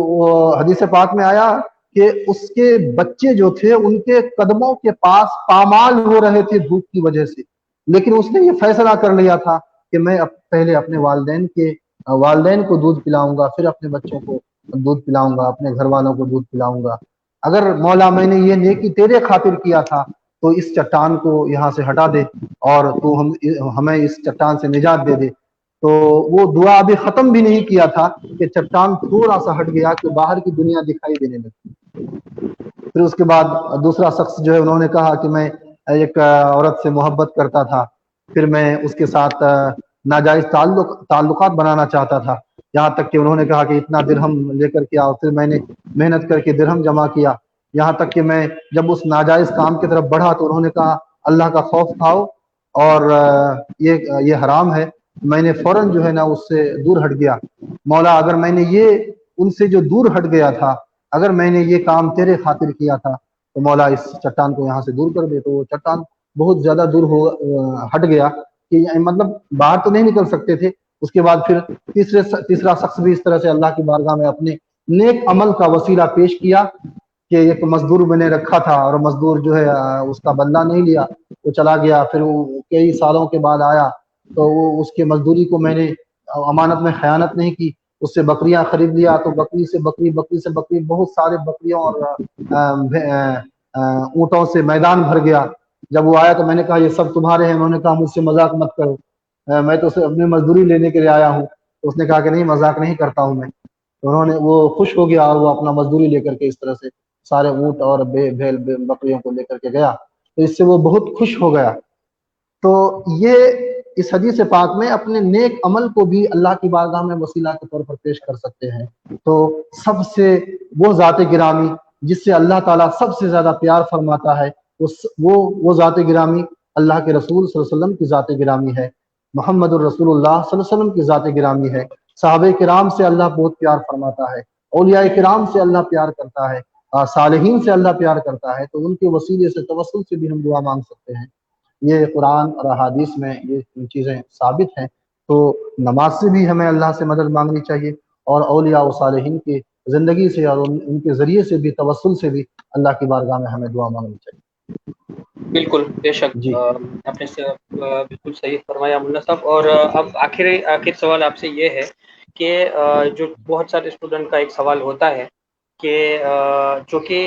حدیث پاک میں آیا کہ اس کے بچے جو تھے ان کے قدموں کے پاس پامال ہو رہے تھے بھوک کی وجہ سے، لیکن اس نے یہ فیصلہ کر لیا تھا کہ میں پہلے اپنے والدین کو دودھ پلاؤں گا، پھر اپنے بچوں کو دودھ پلاؤں گا، اپنے گھر والوں کو دودھ پلاؤں گا. اگر مولا میں نے یہ نیکی تیرے خاطر کیا تھا تو اس چٹان کو یہاں سے ہٹا دے اور تو ہمیں اس چٹان سے نجات دے دے. تو وہ دعا ابھی ختم بھی نہیں کیا تھا کہ چٹان تھوڑا سا ہٹ گیا کہ باہر کی دنیا دکھائی دینے لگی۔ پھر اس کے بعد دوسرا شخص جو ہے انہوں نے کہا کہ میں ایک عورت سے محبت کرتا تھا، پھر میں اس کے ساتھ ناجائز تعلقات بنانا چاہتا تھا، یہاں تک کہ انہوں نے کہا کہ اتنا درہم لے کر کے آؤ، پھر میں نے محنت کر کے درہم جمع کیا، یہاں تک کہ میں جب اس ناجائز کام کی طرف بڑھا تو انہوں نے کہا اللہ کا خوف کھاؤ اور یہ حرام ہے، میں نے فوراً جو ہے نا اس سے دور ہٹ گیا۔ مولا اگر میں نے یہ ان سے جو دور ہٹ گیا تھا، اگر میں نے یہ کام تیرے خاطر کیا تھا تو مولا اس چٹان کو یہاں سے دور کر دے۔ تو وہ چٹان بہت زیادہ دور ہٹ گیا کہ مطلب باہر تو نہیں نکل سکتے تھے۔ اس کے بعد پھر تیسرا شخص بھی اس طرح سے اللہ کی بارگاہ میں اپنے نیک عمل کا وسیلہ پیش کیا کہ ایک مزدور میں نے رکھا تھا اور مزدور جو ہے اس کا بدلہ نہیں لیا، وہ چلا گیا، پھر وہ کئی سالوں کے بعد آیا تو وہ اس کے مزدوری کو میں نے امانت میں خیانت نہیں کی، اس سے بکریاں خرید لیا، تو بکری سے بکری بہت سارے بکریوں اور اونٹوں سے میدان بھر گیا۔ جب وہ آیا تو میں نے کہا یہ سب تمہارے ہیں، انہوں نے کہا مجھ سے مذاق مت کرو، میں تو اپنی مزدوری لینے کے لیے آیا ہوں۔ تو اس نے کہا کہ نہیں مذاق نہیں کرتا ہوں میں۔ وہ خوش ہو گیا اور وہ اپنا مزدوری لے کر کے اس طرح سے سارے اونٹ اور بھیل بکریوں کو لے کر کے گیا، تو اس سے وہ بہت خوش ہو گیا۔ تو یہ اس حدیث پاک میں اپنے نیک عمل کو بھی اللہ کی بارگاہ میں وسیلہ کے طور پر پیش کر سکتے ہیں۔ تو سب سے وہ ذات گرامی جس سے اللہ تعالیٰ سب سے زیادہ پیار فرماتا ہے وہ ذات گرامی اللہ کے رسول صلی اللہ علیہ وسلم کی ذات گرامی ہے، محمد الرسول اللہ صلی اللہ علیہ وسلم کی ذات گرامی ہے۔ صحابہ کرام سے اللہ بہت پیار فرماتا ہے، اولیاء کرام سے اللہ پیار کرتا ہے، صالحین سے اللہ پیار کرتا ہے، تو ان کے وسیلے سے توسل سے بھی ہم دعا مانگ سکتے ہیں۔ یہ قرآن اور احادیث میں یہ چیزیں ثابت ہیں۔ تو نماز سے بھی ہمیں اللہ سے مدد مانگنی چاہیے، اور اولیاء و صالحین کی زندگی سے اور ان کے ذریعے سے بھی توسل سے بھی اللہ کی بارگاہ میں ہمیں دعا مانگنی چاہیے۔ بالکل بے شک جی آپ نے بالکل صحیح فرمایا مولانا صاحب۔ اور اب آخر سوال آپ سے یہ ہے کہ جو بہت سارے اسٹوڈنٹ کا ایک سوال ہوتا ہے کہ جو کہ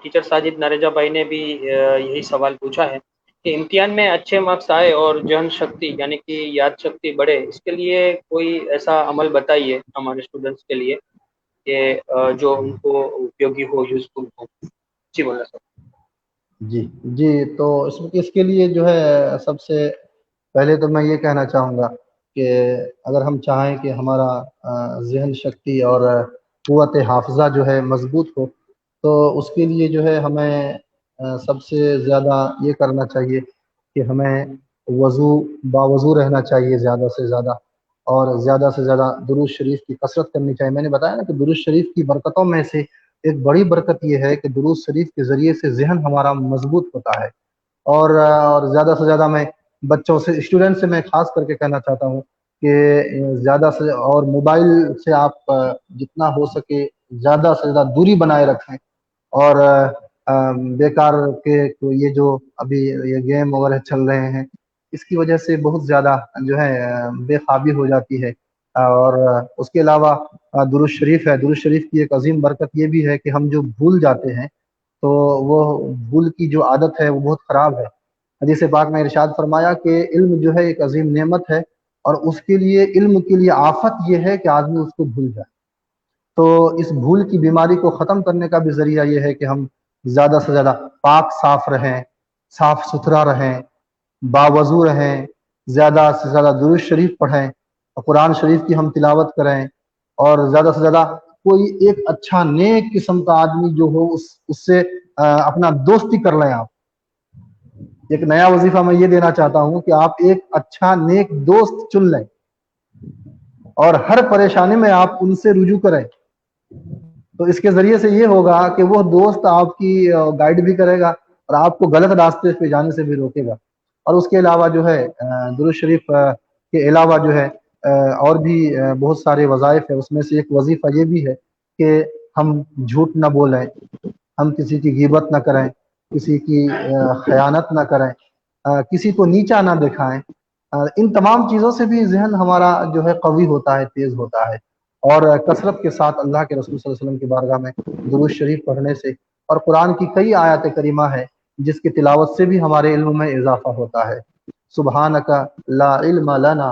ٹیچر ساجد ناریجا بھائی نے بھی یہی سوال پوچھا ہے کہ امتحان میں اچھے مارکس آئے اور ذہن شکتی یعنی کہ یاد شکتی بڑھے، اس کے لیے کوئی ایسا عمل بتائیے ہمارے اسٹوڈنٹس کے لیے کہ جو ان کو اپیوگی ہو، یوزفل ہو۔ جی مولانا صاحب۔ جی تو اس کے لیے جو ہے سب سے پہلے تو میں یہ کہنا چاہوں گا کہ اگر ہم چاہیں کہ ہمارا ذہن شکتی اور قوت حافظہ جو ہے مضبوط ہو، تو اس کے لیے جو ہے ہمیں سب سے زیادہ یہ کرنا چاہیے کہ ہمیں باوضو رہنا چاہیے زیادہ سے زیادہ، اور زیادہ سے زیادہ درود شریف کی کثرت کرنی چاہیے۔ میں نے بتایا نا کہ درود شریف کی برکتوں میں سے ایک بڑی برکت یہ ہے کہ درود شریف کے ذریعے سے ذہن ہمارا مضبوط ہوتا ہے۔ اور زیادہ سے زیادہ میں بچوں سے، اسٹوڈنٹ سے میں خاص کر کے کہنا چاہتا ہوں کہ زیادہ سے اور موبائل سے آپ جتنا ہو سکے زیادہ سے زیادہ دوری بنائے رکھیں، اور بیکار کے یہ جو ابھی یہ گیم وغیرہ چل رہے ہیں اس کی وجہ سے بہت زیادہ جو ہے بے خوابی ہو جاتی ہے۔ اور اس کے علاوہ درود شریف ہے، درود شریف کی ایک عظیم برکت یہ بھی ہے کہ ہم جو بھول جاتے ہیں تو وہ بھول کی جو عادت ہے وہ بہت خراب ہے۔ حدیث پاک میں ارشاد فرمایا کہ علم جو ہے ایک عظیم نعمت ہے، اور اس کے لیے علم کے لیے آفت یہ ہے کہ آدمی اس کو بھول جائے۔ تو اس بھول کی بیماری کو ختم کرنے کا بھی ذریعہ یہ ہے کہ ہم زیادہ سے زیادہ پاک صاف رہیں، صاف ستھرا رہیں، باوضو رہیں، زیادہ سے زیادہ درود شریف پڑھیں، قرآن شریف کی ہم تلاوت کریں، اور زیادہ سے زیادہ کوئی ایک اچھا نیک قسم کا آدمی جو ہو اس سے اپنا دوستی کر لیں۔ آپ ایک نیا وظیفہ میں یہ دینا چاہتا ہوں کہ آپ ایک اچھا نیک دوست چن لیں، اور ہر پریشانی میں آپ ان سے رجوع کریں۔ تو اس کے ذریعے سے یہ ہوگا کہ وہ دوست آپ کی گائیڈ بھی کرے گا اور آپ کو غلط راستے پہ جانے سے بھی روکے گا۔ اور اس کے علاوہ جو ہے درود شریف کے علاوہ جو ہے اور بھی بہت سارے وظائف ہیں، اس میں سے ایک وظیفہ یہ بھی ہے کہ ہم جھوٹ نہ بولیں، ہم کسی کی غیبت نہ کریں، کسی کی خیانت نہ کریں، کسی کو نیچا نہ دکھائیں۔ ان تمام چیزوں سے بھی ذہن ہمارا جو ہے قوی ہوتا ہے، تیز ہوتا ہے۔ اور کثرت کے ساتھ اللہ کے رسول صلی اللہ علیہ وسلم کی بارگاہ میں درود شریف پڑھنے سے، اور قرآن کی کئی آیات کریمہ ہیں جس کی تلاوت سے بھی ہمارے علم میں اضافہ ہوتا ہے۔ سبحانک لا علم لنا